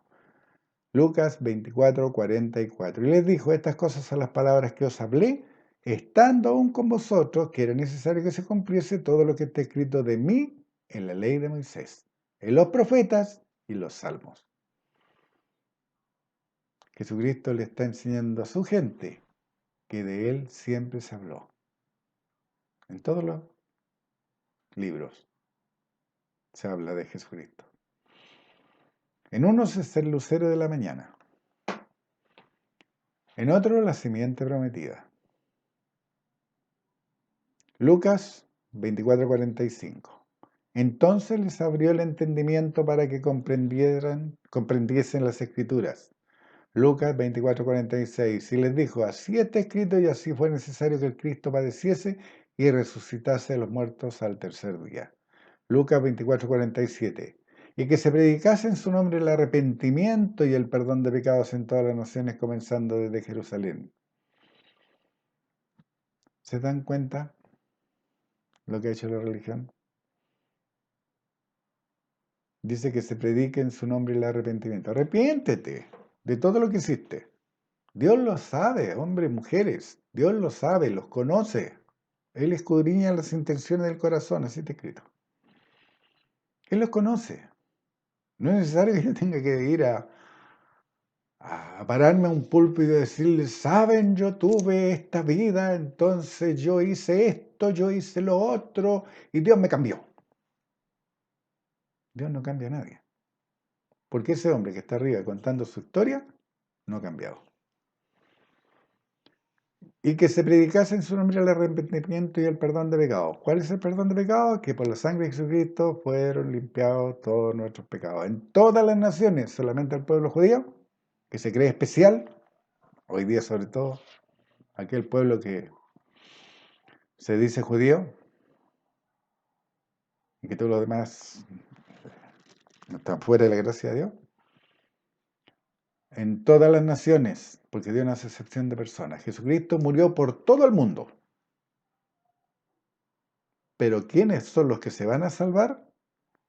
Lucas 24:44. Y les dijo, estas cosas son las palabras que os hablé, estando aún con vosotros, que era necesario que se cumpliese todo lo que está escrito de mí en la ley de Moisés, en los profetas y los salmos. Jesucristo le está enseñando a su gente que de él siempre se habló. En todos los libros se habla de Jesucristo. En unos es el lucero de la mañana, en otro la simiente prometida. Lucas 24:45. Entonces les abrió el entendimiento para que comprendiesen las escrituras. Lucas 24:46. Y les dijo, así está escrito y así fue necesario que el Cristo padeciese y resucitase a los muertos al tercer día. Lucas 24:47. Y que se predicase en su nombre el arrepentimiento y el perdón de pecados en todas las naciones, comenzando desde Jerusalén. ¿Se dan cuenta lo que ha hecho la religión? Dice que se predique en su nombre el arrepentimiento. Arrepiéntete de todo lo que hiciste. Dios lo sabe, hombres, mujeres. Dios lo sabe, los conoce. Él escudriña las intenciones del corazón, así está escrito. Él los conoce. No es necesario que yo tenga que ir a pararme a un púlpito y decirles, saben, yo tuve esta vida, entonces yo hice esto, yo hice lo otro, y Dios me cambió. Dios no cambia a nadie. Porque ese hombre que está arriba contando su historia, no ha cambiado. y que se predicase en su nombre el arrepentimiento y el perdón de pecados. ¿Cuál es el perdón de pecados? Que por la sangre de Jesucristo fueron limpiados todos nuestros pecados. En todas las naciones, solamente al pueblo judío, que se cree especial, hoy día sobre todo, aquel pueblo que se dice judío y que todos los demás están fuera de la gracia de Dios. En todas las naciones, porque Dios no hace excepción de personas. Jesucristo murió por todo el mundo. Pero ¿quiénes son los que se van a salvar?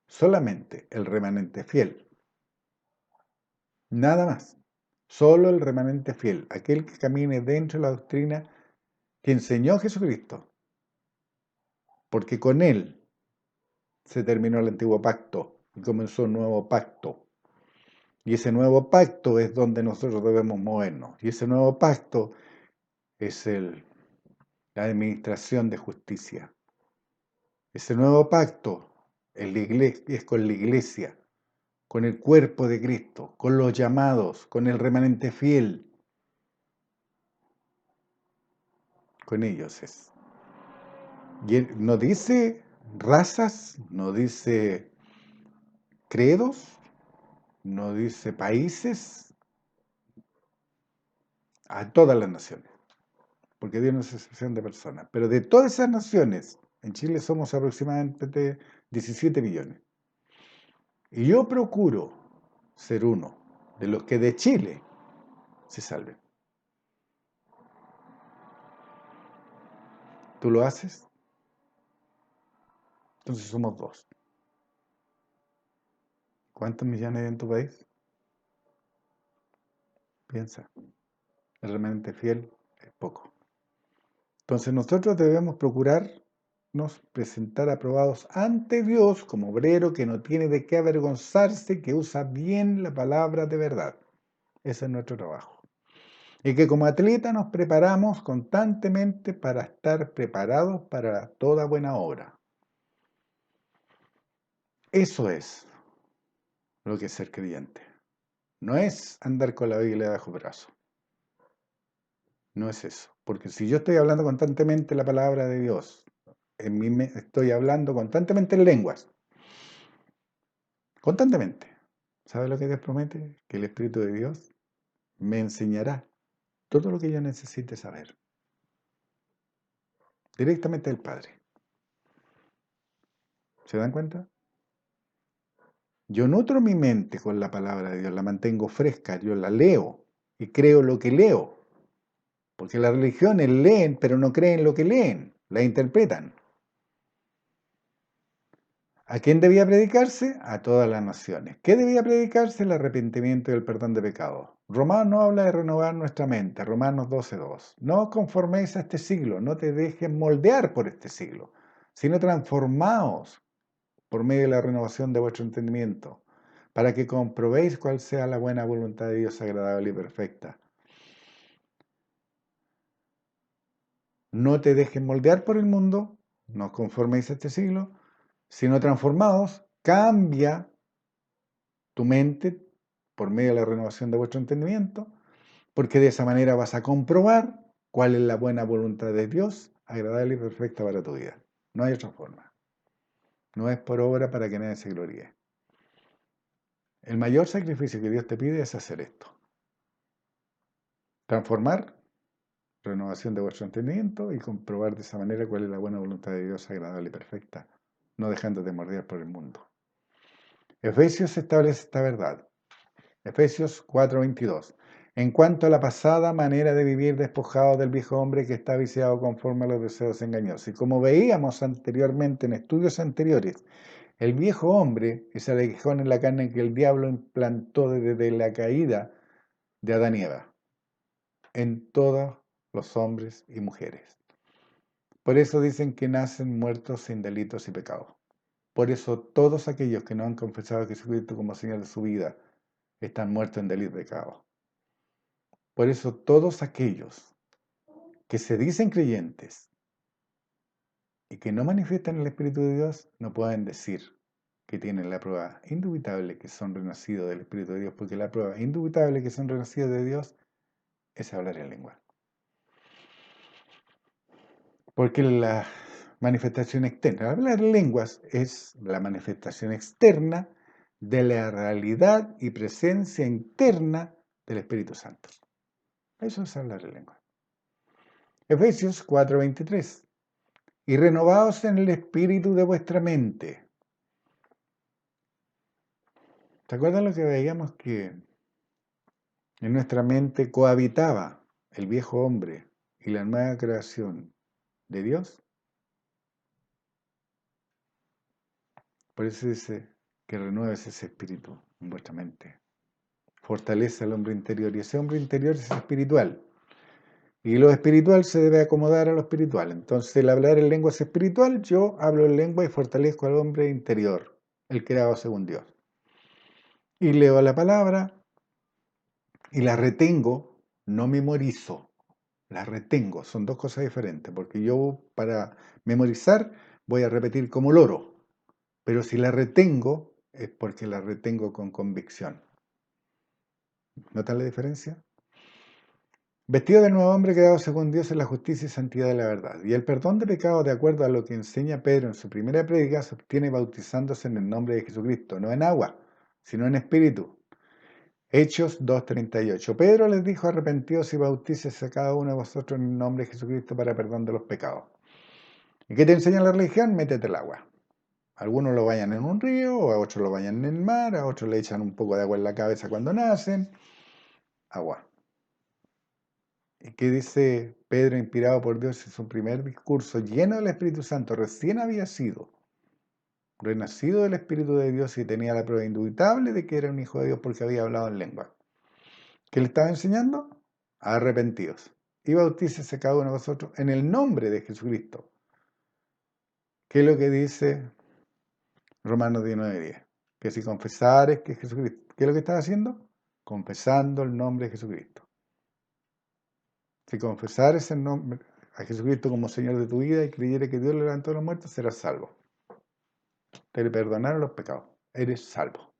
Solamente el remanente fiel. Nada más. Solo el remanente fiel, aquel que camine dentro de la doctrina que enseñó Jesucristo. Porque con él se terminó el antiguo pacto y comenzó un nuevo pacto. Y ese nuevo pacto es donde nosotros debemos movernos. Y ese nuevo pacto es la administración de justicia. Ese nuevo pacto es con la iglesia, con el cuerpo de Cristo, con los llamados, con el remanente fiel. Con ellos es. Y no dice razas, no dice credos, no dice países, a todas las naciones, porque Dios no es excepción de personas. Pero de todas esas naciones, en Chile somos aproximadamente 17 millones. Y yo procuro ser uno de los que de Chile se salven. ¿Tú lo haces? Entonces somos dos. ¿Cuántos millones hay en tu país? Piensa. El remanente fiel es poco. Entonces nosotros debemos procurarnos presentar aprobados ante Dios como obrero que no tiene de qué avergonzarse, que usa bien la palabra de verdad. Ese es nuestro trabajo. Y que como atleta nos preparamos constantemente para estar preparados para toda buena obra. Eso es lo que es ser creyente. No es andar con la Biblia bajo el brazo. No es eso. Porque si yo estoy hablando constantemente la palabra de Dios, estoy hablando constantemente en lenguas. Constantemente. ¿Sabe lo que Dios promete? Que el Espíritu de Dios me enseñará todo lo que yo necesite saber. Directamente del Padre. ¿Se dan cuenta? Yo nutro mi mente con la palabra de Dios, la mantengo fresca, yo la leo y creo lo que leo. Porque las religiones leen, pero no creen lo que leen, la interpretan. ¿A quién debía predicarse? A todas las naciones. ¿Qué debía predicarse? El arrepentimiento y el perdón de pecados. Romanos no habla de renovar nuestra mente. Romanos 12:2. No os conforméis a este siglo, no te dejes moldear por este siglo, sino transformaos por medio de la renovación de vuestro entendimiento, para que comprobéis cuál sea la buena voluntad de Dios agradable y perfecta. No te dejes moldear por el mundo, no os conforméis a este siglo, sino transformaos, cambia tu mente por medio de la renovación de vuestro entendimiento, porque de esa manera vas a comprobar cuál es la buena voluntad de Dios, agradable y perfecta para tu vida. No hay otra forma. No es por obra para que nadie se gloríe. El mayor sacrificio que Dios te pide es hacer esto. Transformar, renovación de vuestro entendimiento y comprobar de esa manera cuál es la buena voluntad de Dios, agradable y perfecta, no dejándote morder por el mundo. Efesios establece esta verdad. Efesios 4:22. En cuanto a la pasada manera de vivir despojado del viejo hombre que está viciado conforme a los deseos engañosos. Y como veíamos anteriormente en estudios anteriores, el viejo hombre es el aguijón en la carne que el diablo implantó desde la caída de Adán y Eva en todos los hombres y mujeres. Por eso dicen que nacen muertos sin delitos y pecados. Por eso todos aquellos que no han confesado a Jesucristo como Señor de su vida están muertos en delito y pecado. Por eso todos aquellos que se dicen creyentes y que no manifiestan el Espíritu de Dios no pueden decir que tienen la prueba indubitable que son renacidos del Espíritu de Dios, porque la prueba indubitable que son renacidos de Dios es hablar en lengua. Porque la manifestación externa, hablar lenguas es la manifestación externa de la realidad y presencia interna del Espíritu Santo. Eso es hablar en lenguas. Efesios 4:23. Y renovaos en el espíritu de vuestra mente. ¿Se acuerdan lo que veíamos? Que en nuestra mente cohabitaba el viejo hombre y la nueva creación de Dios. Por eso dice que renueves ese espíritu en vuestra mente. Fortalece al hombre interior y ese hombre interior es espiritual. Y lo espiritual se debe acomodar a lo espiritual. Entonces, el hablar en lengua es espiritual, yo hablo en lengua y fortalezco al hombre interior, el creado según Dios. Y leo la palabra y la retengo, no memorizo, la retengo. Son dos cosas diferentes, porque yo para memorizar voy a repetir como loro, pero si la retengo es porque la retengo con convicción. ¿Notan la diferencia? Vestido del nuevo hombre creado según Dios en la justicia y santidad de la verdad. Y el perdón de pecados, de acuerdo a lo que enseña Pedro en su primera prédica, se obtiene bautizándose en el nombre de Jesucristo, no en agua, sino en espíritu. Hechos 2:38. Pedro les dijo: arrepentíos y bautícese a cada uno de vosotros en el nombre de Jesucristo para perdón de los pecados. ¿Y qué te enseña la religión? Métete el agua. Algunos lo bañan en un río, a otros lo bañan en el mar, a otros le echan un poco de agua en la cabeza cuando nacen. Agua. ¿Y qué dice Pedro, inspirado por Dios en su primer discurso, lleno del Espíritu Santo? Recién había sido renacido del Espíritu de Dios y tenía la prueba indubitable de que era un hijo de Dios porque había hablado en lengua. ¿Qué le estaba enseñando? Arrepentidos. Y bautícese cada uno de vosotros en el nombre de Jesucristo. ¿Qué es lo que dice Romanos 19:10? Que si confesares que Jesucristo, ¿qué es lo que estás haciendo? Confesando el nombre de Jesucristo. Si confesares el nombre a Jesucristo como Señor de tu vida y creyeres que Dios le levantó a los muertos, serás salvo. Te le perdonaron los pecados. Eres salvo.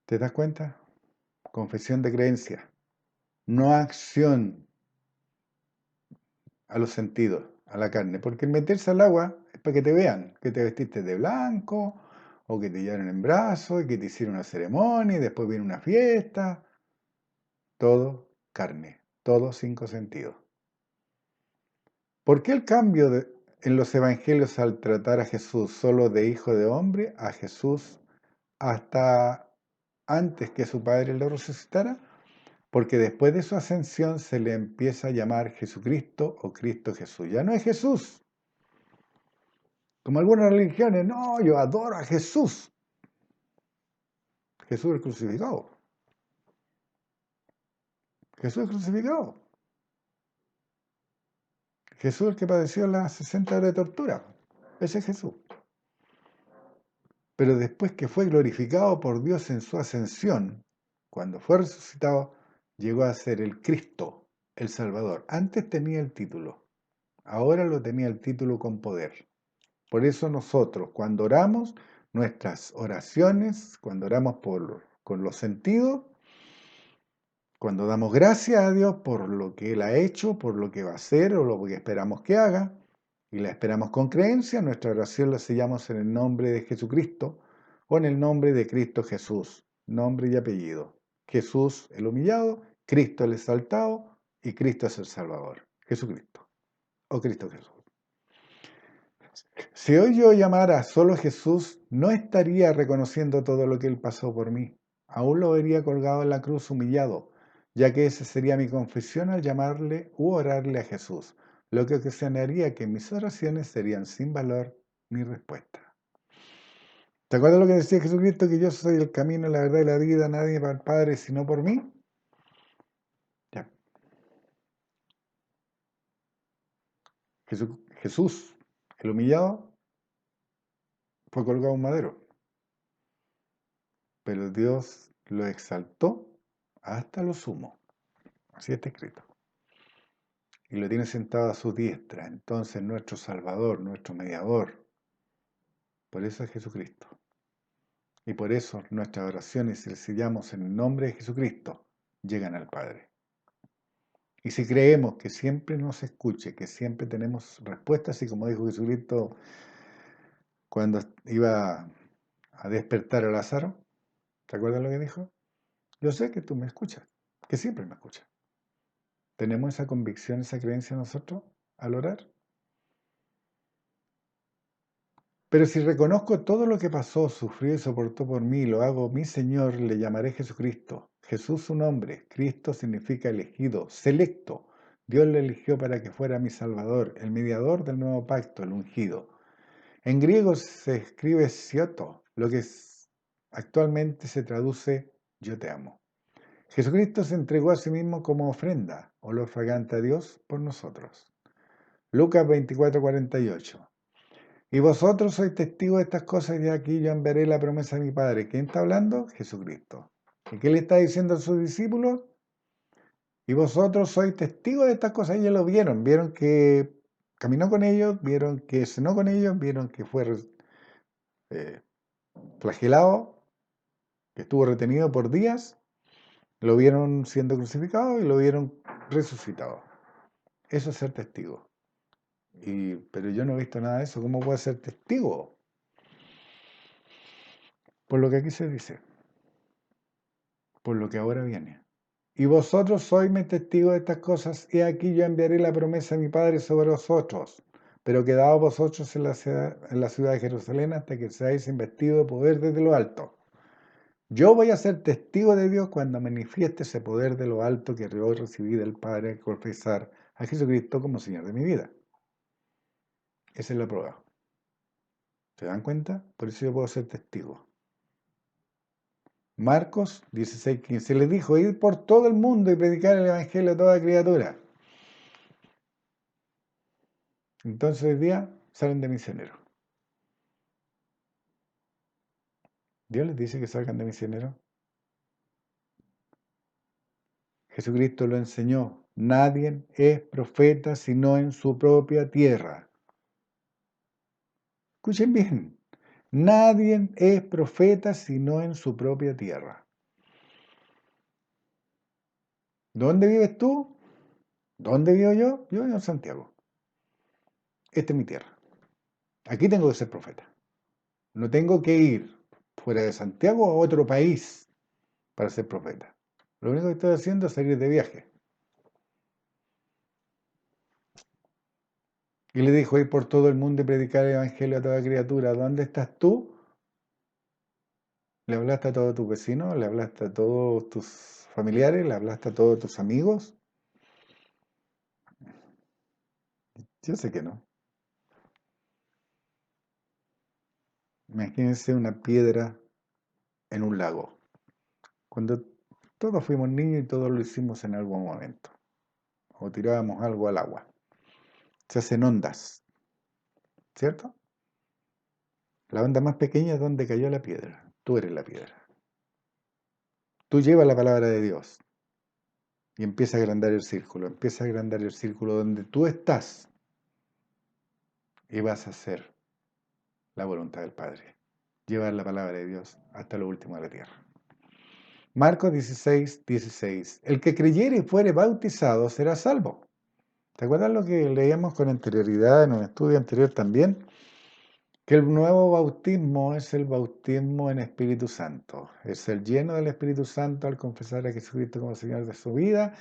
¿Te das cuenta? Confesión de creencia. No acción a los sentidos, a la carne. Porque el meterse al agua es para que te vean, que te vestiste de blanco, o que te llevaron en brazos, y que te hicieron una ceremonia, y después viene una fiesta. Todo carne, todo cinco sentidos. ¿Por qué el cambio en los evangelios al tratar a Jesús solo de hijo de hombre a Jesús hasta antes que su padre lo resucitara? Porque después de su ascensión se le empieza a llamar Jesucristo o Cristo Jesús. Ya no es Jesús. Como algunas religiones, no, yo adoro a Jesús. Jesús el crucificado. Jesús el crucificado. Jesús el que padeció las 60 horas de tortura. Ese es Jesús. Pero después que fue glorificado por Dios en su ascensión, cuando fue resucitado, llegó a ser el Cristo, el Salvador. Antes tenía el título, ahora lo tenía el título con poder. Por eso nosotros, cuando oramos, nuestras oraciones, cuando oramos con los sentidos, cuando damos gracias a Dios por lo que Él ha hecho, por lo que va a hacer o lo que esperamos que haga, y la esperamos con creencia, nuestra oración la sellamos en el nombre de Jesucristo o en el nombre de Cristo Jesús, nombre y apellido. Jesús el humillado, Cristo el exaltado y Cristo es el Salvador. Jesucristo o Cristo Jesús. Si hoy yo llamara solo Jesús, no estaría reconociendo todo lo que Él pasó por mí. Aún lo vería colgado en la cruz humillado, ya que esa sería mi confesión al llamarle u orarle a Jesús, lo que ocasionaría que mis oraciones serían sin valor ni respuesta. ¿Te acuerdas lo que decía Jesucristo? Que yo soy el camino, la verdad y la vida, nadie va al Padre sino por mí. Ya. Jesús, el humillado, fue colgado en un madero, pero Dios lo exaltó hasta lo sumo. Así está escrito. Y lo tiene sentado a su diestra. Entonces nuestro Salvador, nuestro mediador. Por eso es Jesucristo. Y por eso nuestras oraciones, si las sellamos en el nombre de Jesucristo, llegan al Padre. Y si creemos que siempre nos escuche, que siempre tenemos respuestas, y como dijo Jesucristo cuando iba a despertar a Lázaro, ¿te acuerdas lo que dijo? Yo sé que tú me escuchas, que siempre me escuchas. ¿Tenemos esa convicción, esa creencia nosotros al orar? Pero si reconozco todo lo que pasó, sufrió y soportó por mí, lo hago mi Señor, le llamaré Jesucristo. Jesús su nombre, Cristo significa elegido, selecto. Dios le eligió para que fuera mi Salvador, el mediador del nuevo pacto, el ungido. En griego se escribe sioto, lo que actualmente se traduce yo te amo. Jesucristo se entregó a sí mismo como ofrenda, olor fragante a Dios por nosotros. Lucas 24:48. Y vosotros sois testigos de estas cosas y de aquí yo enviaré la promesa de mi Padre. ¿Quién está hablando? Jesucristo. ¿Y qué le está diciendo a sus discípulos? Y vosotros sois testigos de estas cosas. Ellos lo vieron. Vieron que caminó con ellos, vieron que cenó con ellos, vieron que fue eh, flagelado, que estuvo retenido por días. Lo vieron siendo crucificado y lo vieron resucitado. Eso es ser testigo. Pero yo no he visto nada de eso. ¿Cómo puedo ser testigo? Por lo que aquí se dice, por lo que ahora viene. Y vosotros sois mis testigos de estas cosas, y aquí yo enviaré la promesa de mi Padre sobre vosotros. Pero quedaos vosotros en la ciudad de Jerusalén hasta que seáis investidos de poder desde lo alto. Yo voy a ser testigo de Dios cuando manifieste ese poder de lo alto que hoy recibí del Padre al confesar a Jesucristo como Señor de mi vida. Esa es la prueba. ¿Se dan cuenta? Por eso yo puedo ser testigo. Marcos 16:15 les dijo, id por todo el mundo y predicar el Evangelio a toda criatura. Entonces hoy día salen de misioneros. Dios les dice que salgan de misioneros. Jesucristo lo enseñó. Nadie es profeta sino en su propia tierra. Escuchen bien. Nadie es profeta sino en su propia tierra. ¿Dónde vives tú? ¿Dónde vivo yo? Yo vivo en Santiago. Esta es mi tierra. Aquí tengo que ser profeta. No tengo que ir fuera de Santiago a otro país para ser profeta. Lo único que estoy haciendo es salir de viaje. Y le dijo, ir por todo el mundo y predicar el evangelio a toda criatura. ¿Dónde estás tú? ¿Le hablaste a todos tus vecinos? ¿Le hablaste a todos tus familiares? ¿Le hablaste a todos tus amigos? Yo sé que no. Imagínense una piedra en un lago. Cuando todos fuimos niños y todos lo hicimos en algún momento. O tirábamos algo al agua. Se hacen ondas, ¿cierto? La onda más pequeña es donde cayó la piedra. Tú eres la piedra. Tú llevas la palabra de Dios y empieza a agrandar el círculo. Empieza a agrandar el círculo donde tú estás y vas a hacer la voluntad del Padre. Llevar la palabra de Dios hasta lo último de la tierra. Marcos 16:16. El que creyere y fuere bautizado será salvo. ¿Te acuerdas lo que leíamos con anterioridad en un estudio anterior también? Que el nuevo bautismo es el bautismo en Espíritu Santo. Es el lleno del Espíritu Santo al confesar a Jesucristo como Señor de su vida.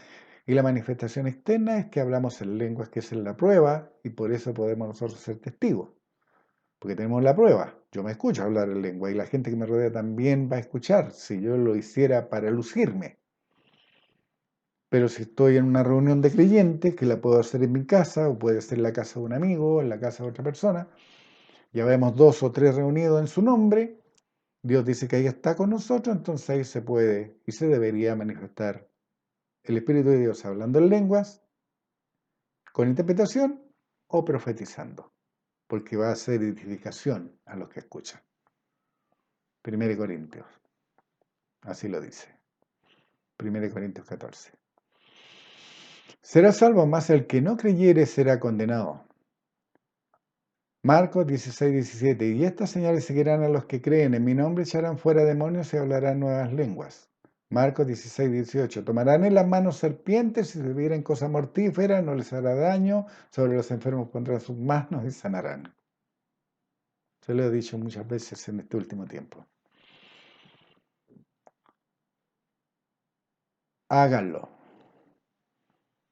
Y la manifestación externa es que hablamos en lenguas, que es la prueba, y por eso podemos nosotros ser testigos. Porque tenemos la prueba. Yo me escucho hablar en lengua y la gente que me rodea también va a escuchar si yo lo hiciera para lucirme. Pero si estoy en una reunión de creyentes, que la puedo hacer en mi casa, o puede ser en la casa de un amigo, o en la casa de otra persona, ya vemos 2 o 3 reunidos en su nombre, Dios dice que ahí está con nosotros, entonces ahí se puede y se debería manifestar el Espíritu de Dios hablando en lenguas, con interpretación o profetizando, porque va a ser edificación a los que escuchan. 1 Corintios, así lo dice. 1 Corintios 14. Será salvo, mas el que no creyere será condenado. Marcos 16:17. Y estas señales seguirán a los que creen. En mi nombre echarán fuera demonios y hablarán nuevas lenguas. Marcos 16, 18. Tomarán en las manos serpientes y si bebieren cosa mortífera no les hará daño. Sobre los enfermos pondrán sus manos y sanarán. Se lo he dicho muchas veces en este último tiempo. Háganlo.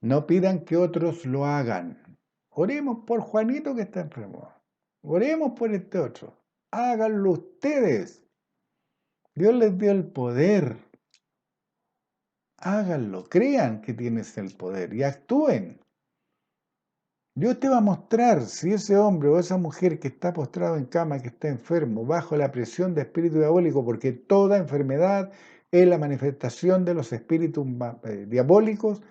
No pidan que otros lo hagan. Oremos por Juanito que está enfermo. Oremos por este otro. Háganlo ustedes. Dios les dio el poder. Háganlo. Crean que tienes el poder y actúen. Dios te va a mostrar si ese hombre o esa mujer que está postrado en cama, que está enfermo, bajo la presión de espíritu diabólico, porque toda enfermedad es la manifestación de los espíritus diabólicos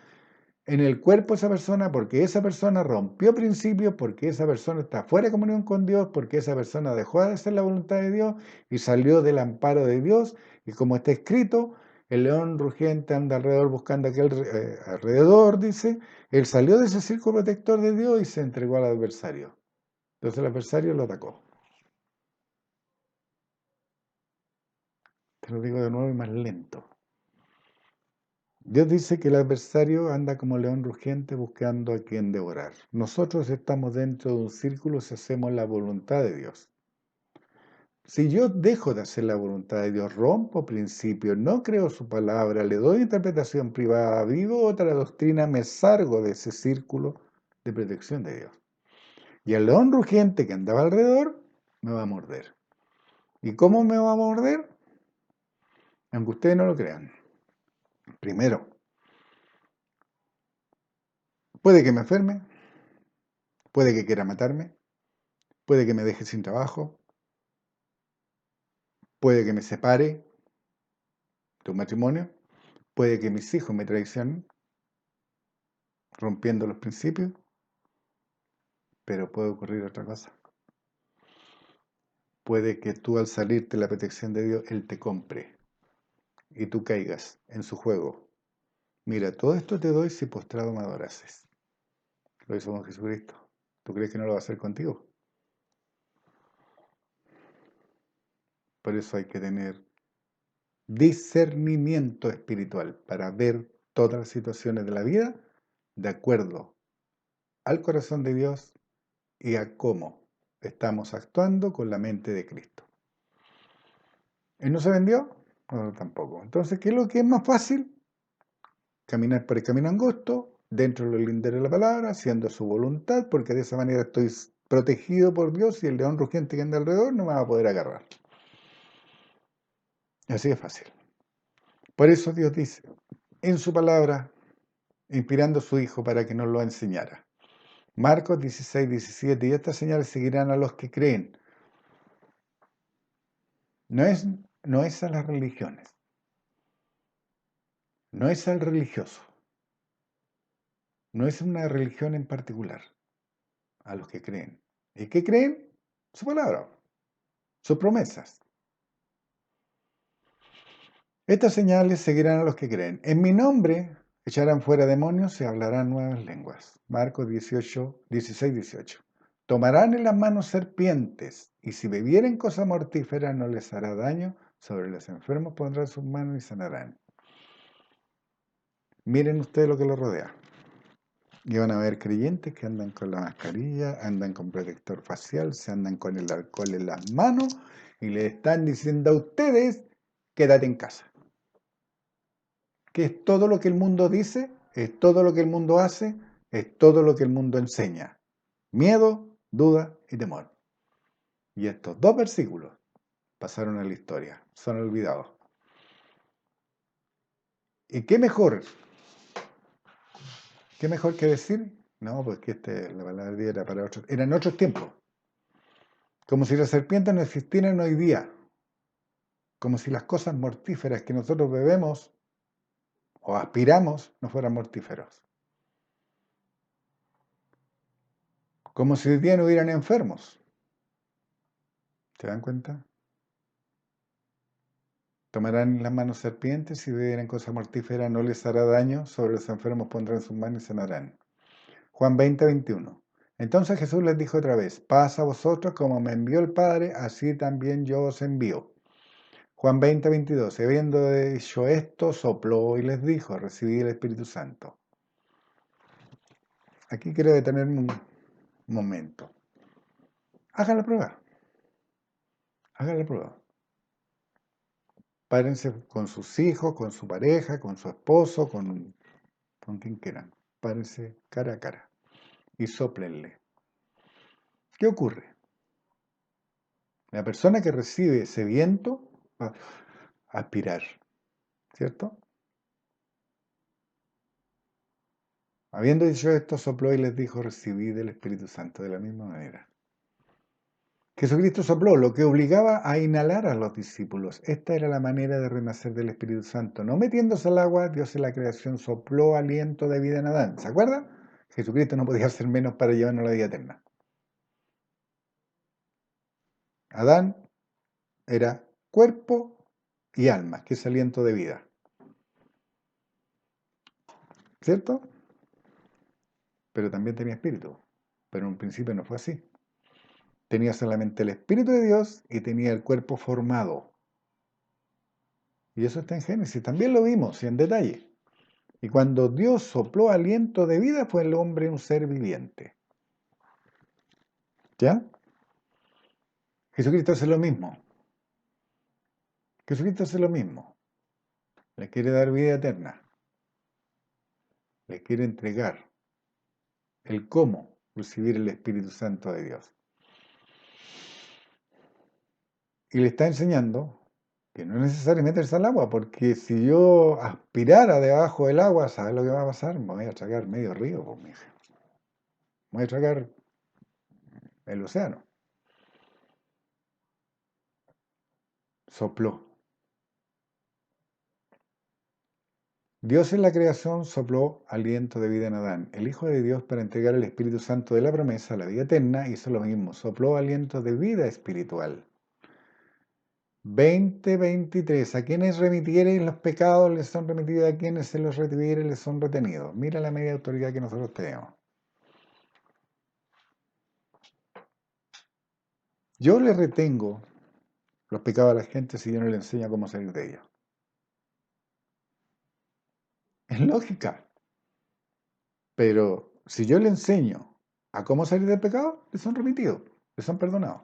en el cuerpo de esa persona, porque esa persona rompió principios, porque esa persona está fuera de comunión con Dios, porque esa persona dejó de hacer la voluntad de Dios y salió del amparo de Dios. Y como está escrito, el león rugiente anda alrededor buscando aquel alrededor, dice, él salió de ese círculo protector de Dios y se entregó al adversario. Entonces el adversario lo atacó. Te lo digo de nuevo y más lento. Dios dice que el adversario anda como león rugiente buscando a quien devorar. Nosotros estamos dentro de un círculo si hacemos la voluntad de Dios. Si yo dejo de hacer la voluntad de Dios, rompo principios, no creo su palabra, le doy interpretación privada, vivo otra doctrina, me salgo de ese círculo de protección de Dios. Y el león rugiente que andaba alrededor me va a morder. ¿Y cómo me va a morder? Aunque ustedes no lo crean. Primero, puede que me enferme, puede que quiera matarme, puede que me deje sin trabajo, puede que me separe de un matrimonio, puede que mis hijos me traicionen, rompiendo los principios, pero puede ocurrir otra cosa. Puede que tú al salirte de la protección de Dios, Él te compre y tú caigas en su juego. Mira, todo esto te doy si postrado me adorases. Lo hizo con Jesucristo. ¿Tú crees que no lo va a hacer contigo? Por eso hay que tener discernimiento espiritual para ver todas las situaciones de la vida de acuerdo al corazón de Dios y a cómo estamos actuando con la mente de Cristo. ¿Él no se vendió? No, tampoco. Entonces, ¿qué es lo que es más fácil? Caminar por el camino angosto, dentro de los linderos de la palabra, haciendo su voluntad, porque de esa manera estoy protegido por Dios y el león rugiente que anda alrededor no me va a poder agarrar. Así es fácil. Por eso Dios dice en su palabra, inspirando a su Hijo para que nos lo enseñara. Marcos 16, 17, y estas señales seguirán a los que creen. No es a las religiones, no es al religioso, no es una religión en particular, a los que creen. ¿Y qué creen? Su palabra, sus promesas. Estas señales seguirán a los que creen. En mi nombre echarán fuera demonios y hablarán nuevas lenguas. Marcos 16, 18. Tomarán en las manos serpientes y si bebieren cosa mortífera no les hará daño. Sobre los enfermos pondrán sus manos y sanarán. Miren ustedes lo que los rodea. Y van a ver creyentes que andan con la mascarilla, andan con protector facial, se andan con el alcohol en las manos y le están diciendo a ustedes, quédate en casa. Que es todo lo que el mundo dice, es todo lo que el mundo hace, es todo lo que el mundo enseña. Miedo, duda y temor. Y estos dos versículos pasaron a la historia, son olvidados. ¿Y qué mejor? ¿Qué mejor que decir? No, pues que la palabra de Dios era para otros, eran otros tiempos. Como si las serpientes no existieran hoy día. Como si las cosas mortíferas que nosotros bebemos o aspiramos no fueran mortíferos. Como si hoy día no hubieran enfermos. ¿Se dan cuenta? Tomarán en las manos serpientes, si bebieren cosa mortífera no les hará daño, sobre los enfermos pondrán sus manos y sanarán. Juan 20, 21. Entonces Jesús les dijo otra vez, paz a vosotros, como me envió el Padre, así también yo os envío. Juan 20, 22. Y habiendo dicho esto, sopló y les dijo, recibid el Espíritu Santo. Aquí quiero detenerme un momento. Hagan la prueba. Hagan la prueba. Párense con sus hijos, con su pareja, con su esposo, con quien quieran. Párense cara a cara y sóplenle. ¿Qué ocurre? La persona que recibe ese viento va a aspirar, ¿cierto? Habiendo dicho esto, sopló y les dijo, recibid el Espíritu Santo de la misma manera. Jesucristo sopló, lo que obligaba a inhalar a los discípulos. Esta era la manera de renacer del Espíritu Santo. No metiéndose al agua, Dios en la creación sopló aliento de vida en Adán. ¿Se acuerdan? Jesucristo no podía hacer menos para llevarnos a la vida eterna. Adán era cuerpo y alma, que es aliento de vida. ¿Cierto? Pero también tenía espíritu. Pero en un principio no fue así. Tenía solamente el Espíritu de Dios y tenía el cuerpo formado. Y eso está en Génesis. También lo vimos en detalle. Y cuando Dios sopló aliento de vida, fue el hombre un ser viviente. ¿Ya? Jesucristo hace lo mismo. Jesucristo hace lo mismo. Le quiere dar vida eterna. Le quiere entregar el cómo recibir el Espíritu Santo de Dios. Y le está enseñando que no es necesario meterse al agua, porque si yo aspirara debajo del agua, ¿sabes lo que va a pasar? Me voy a tragar medio río, pues, mija. Me voy a tragar el océano. Sopló. Dios en la creación sopló aliento de vida en Adán. El Hijo de Dios, para entregar el Espíritu Santo de la promesa, la vida eterna, hizo lo mismo. Sopló aliento de vida espiritual. 20:23. A quienes remitieren los pecados les son remitidos, a quienes se los retuvieren les son retenidos. Mira la media autoridad que nosotros tenemos. Yo le retengo los pecados a la gente si yo no le enseño cómo salir de ellos. Es lógica. Pero si yo le enseño a cómo salir del pecado, les son remitidos, les son perdonados.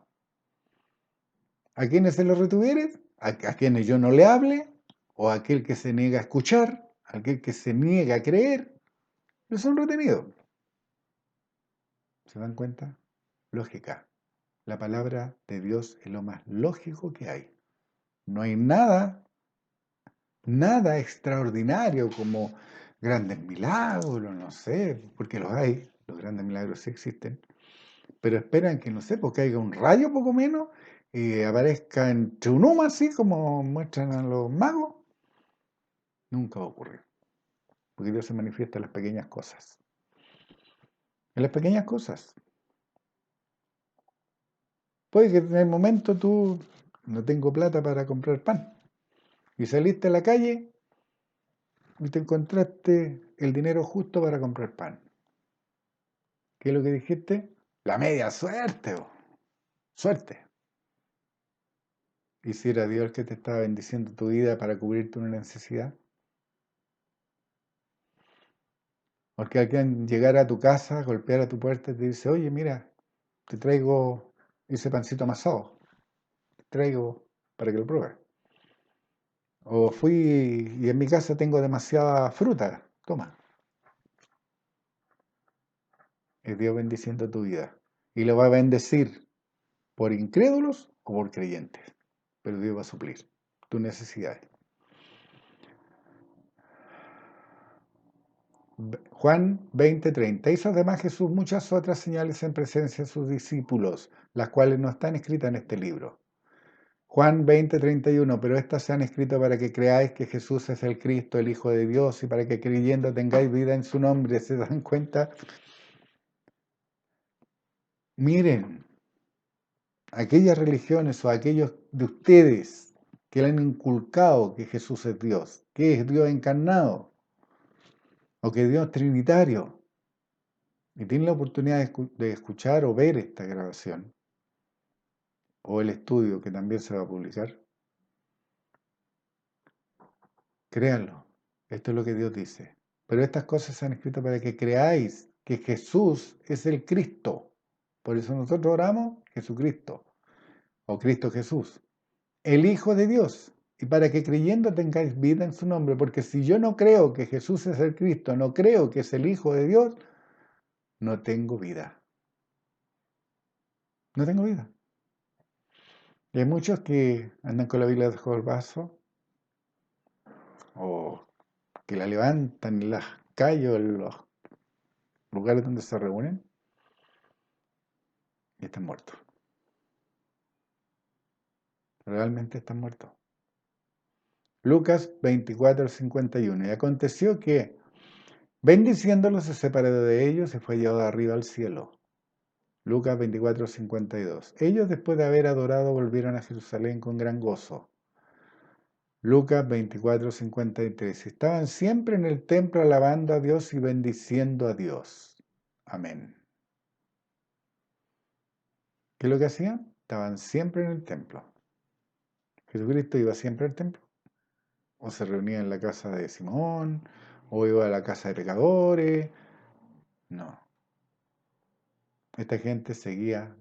A quienes se los retuviere, a quienes yo no le hable, o a aquel que se niega a escuchar, a aquel que se niega a creer, les son retenidos. ¿Se dan cuenta? Lógica. La palabra de Dios es lo más lógico que hay. No hay nada extraordinario como grandes milagros, no sé, porque los hay, los grandes milagros sí existen, pero esperan que, no sé, porque caiga un rayo poco menos y aparezca entre un humo así como muestran a los magos. Nunca va a ocurrir, porque Dios se manifiesta en las pequeñas cosas. En las pequeñas cosas. Puede que en el momento tú no tengo plata para comprar pan y saliste a la calle y te encontraste el dinero justo para comprar pan. ¿Qué es lo que dijiste? La media suerte, suerte. ¿Y si era Dios el que te estaba bendiciendo tu vida para cubrirte una necesidad? Porque alguien llegara a tu casa, golpear a tu puerta y te dice, oye, mira, te traigo ese pancito amasado, te traigo para que lo pruebes. O fui y en mi casa tengo demasiada fruta, toma. Es Dios bendiciendo tu vida. Y lo va a bendecir por incrédulos o por creyentes. Pero Dios va a suplir tus necesidades. Juan 20:30. Hizo además Jesús muchas otras señales en presencia de sus discípulos, las cuales no están escritas en este libro. Juan 20:31. Pero estas se han escrito para que creáis que Jesús es el Cristo, el Hijo de Dios, y para que creyendo tengáis vida en su nombre. ¿Se dan cuenta? Miren, aquellas religiones o aquellos de ustedes que le han inculcado que Jesús es Dios, que es Dios encarnado, o que Dios es trinitario, y tienen la oportunidad de escuchar o ver esta grabación, o el estudio que también se va a publicar, Créanlo. Esto es lo que Dios dice. Pero estas cosas se han escrito para que creáis que Jesús es el Cristo. Por eso nosotros oramos Jesucristo o Cristo Jesús, el Hijo de Dios. Y para que creyendo tengáis vida en su nombre. Porque si yo no creo que Jesús es el Cristo, no creo que es el Hijo de Dios, no tengo vida. No tengo vida. Y hay muchos que andan con la Biblia debajo del brazo o que la levantan en las calles o en los lugares donde se reúnen y están muertos. Realmente están muertos. Lucas 24:51. Y aconteció que, bendiciéndolos, se separó de ellos y fue llevado arriba al cielo. Lucas 24:52. Ellos, después de haber adorado, volvieron a Jerusalén con gran gozo. Lucas 24:53. Estaban siempre en el templo alabando a Dios y bendiciendo a Dios. Amén. ¿Qué es lo que hacían? Estaban siempre en el templo. Jesucristo iba siempre al templo. O se reunía en la casa de Simón, o iba a la casa de pecadores. No. Esta gente seguía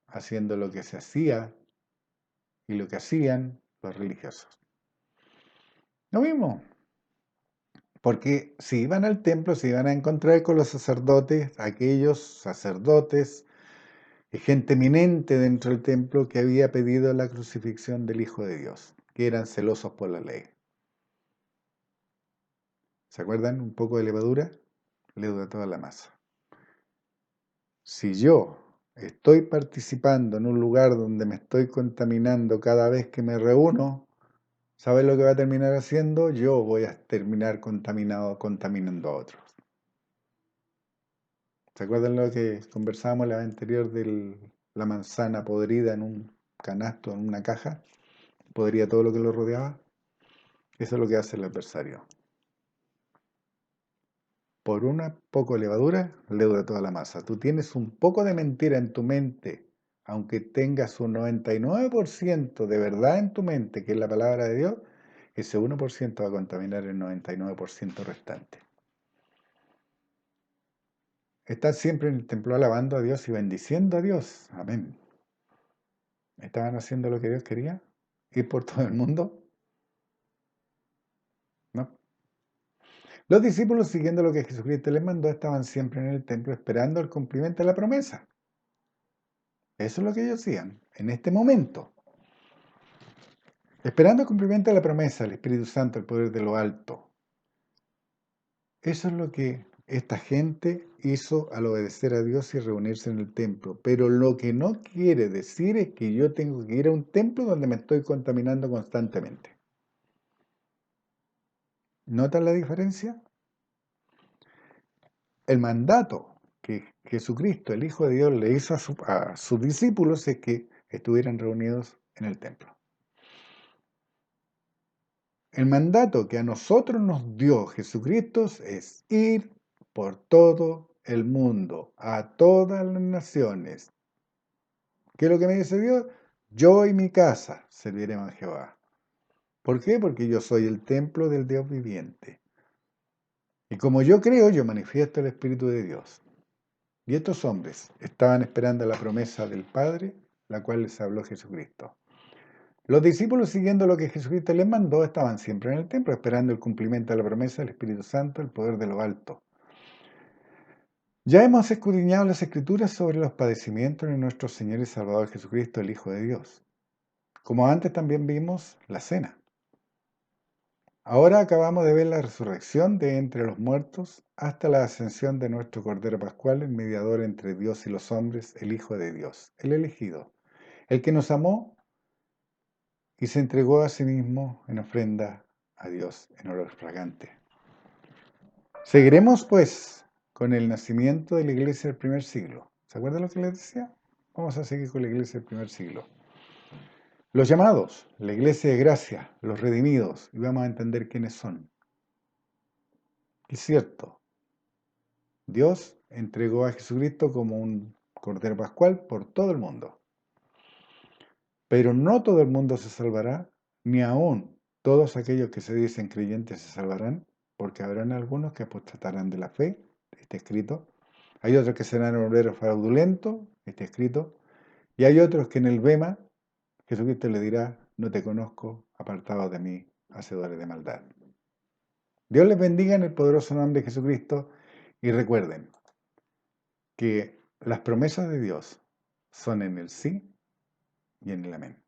haciendo lo que se hacía y lo que hacían los religiosos. Lo mismo. Porque si iban al templo, se iban a encontrar con los sacerdotes, aquellos sacerdotes y gente eminente dentro del templo que había pedido la crucifixión del Hijo de Dios, que eran celosos por la ley. ¿Se acuerdan un poco de levadura? Leuda toda la masa. Si yo estoy participando en un lugar donde me estoy contaminando cada vez que me reúno, ¿sabes lo que va a terminar haciendo? Yo voy a terminar contaminando a otros. ¿Se acuerdan lo que conversábamos la vez anterior de la manzana podrida en un canasto, en una caja? ¿Podría todo lo que lo rodeaba? Eso es lo que hace el adversario. Por una poco de levadura, leuda toda la masa. Tú tienes un poco de mentira en tu mente, aunque tengas un 99% de verdad en tu mente, que es la palabra de Dios, ese 1% va a contaminar el 99% restante. Estás siempre en el templo alabando a Dios y bendiciendo a Dios. Amén. ¿Estaban haciendo lo que Dios quería? ¿Ir por todo el mundo? No. Los discípulos, siguiendo lo que Jesucristo les mandó, estaban siempre en el templo esperando el cumplimiento de la promesa. Eso es lo que ellos hacían en este momento. Esperando el cumplimiento de la promesa, el Espíritu Santo, el poder de lo alto. Eso es lo que esta gente hizo al obedecer a Dios y reunirse en el templo. Pero lo que no quiere decir es que yo tengo que ir a un templo donde me estoy contaminando constantemente. ¿Notan la diferencia? El mandato que Jesucristo, el Hijo de Dios, le hizo a sus discípulos es que estuvieran reunidos en el templo. El mandato que a nosotros nos dio Jesucristo es ir por todo el mundo, a todas las naciones. ¿Qué es lo que me dice Dios? Yo y mi casa serviremos a Jehová. ¿Por qué? Porque yo soy el templo del Dios viviente. Y como yo creo, yo manifiesto el Espíritu de Dios. Y estos hombres estaban esperando la promesa del Padre, la cual les habló Jesucristo. Los discípulos, siguiendo lo que Jesucristo les mandó, estaban siempre en el templo, esperando el cumplimiento de la promesa del Espíritu Santo, el poder de lo alto. Ya hemos escudriñado las Escrituras sobre los padecimientos de nuestro Señor y Salvador Jesucristo, el Hijo de Dios. Como antes también vimos la cena. Ahora acabamos de ver la resurrección de entre los muertos hasta la ascensión de nuestro Cordero Pascual, el mediador entre Dios y los hombres, el Hijo de Dios, el elegido, el que nos amó y se entregó a sí mismo en ofrenda a Dios en olor fragante. Seguiremos, pues, con el nacimiento de la iglesia del primer siglo. ¿Se acuerdan lo que les decía? Vamos a seguir con la iglesia del primer siglo. Los llamados, la iglesia de gracia, los redimidos, y vamos a entender quiénes son. Es cierto, Dios entregó a Jesucristo como un Cordero Pascual por todo el mundo. Pero no todo el mundo se salvará, ni aún todos aquellos que se dicen creyentes se salvarán, porque habrán algunos que apostatarán de la fe, está escrito. Hay otros que serán obreros fraudulentos, está escrito. Y hay otros que en el bema, Jesucristo le dirá, no te conozco, apartados de mí, hacedores de maldad. Dios les bendiga en el poderoso nombre de Jesucristo y recuerden que las promesas de Dios son en el sí y en el amén.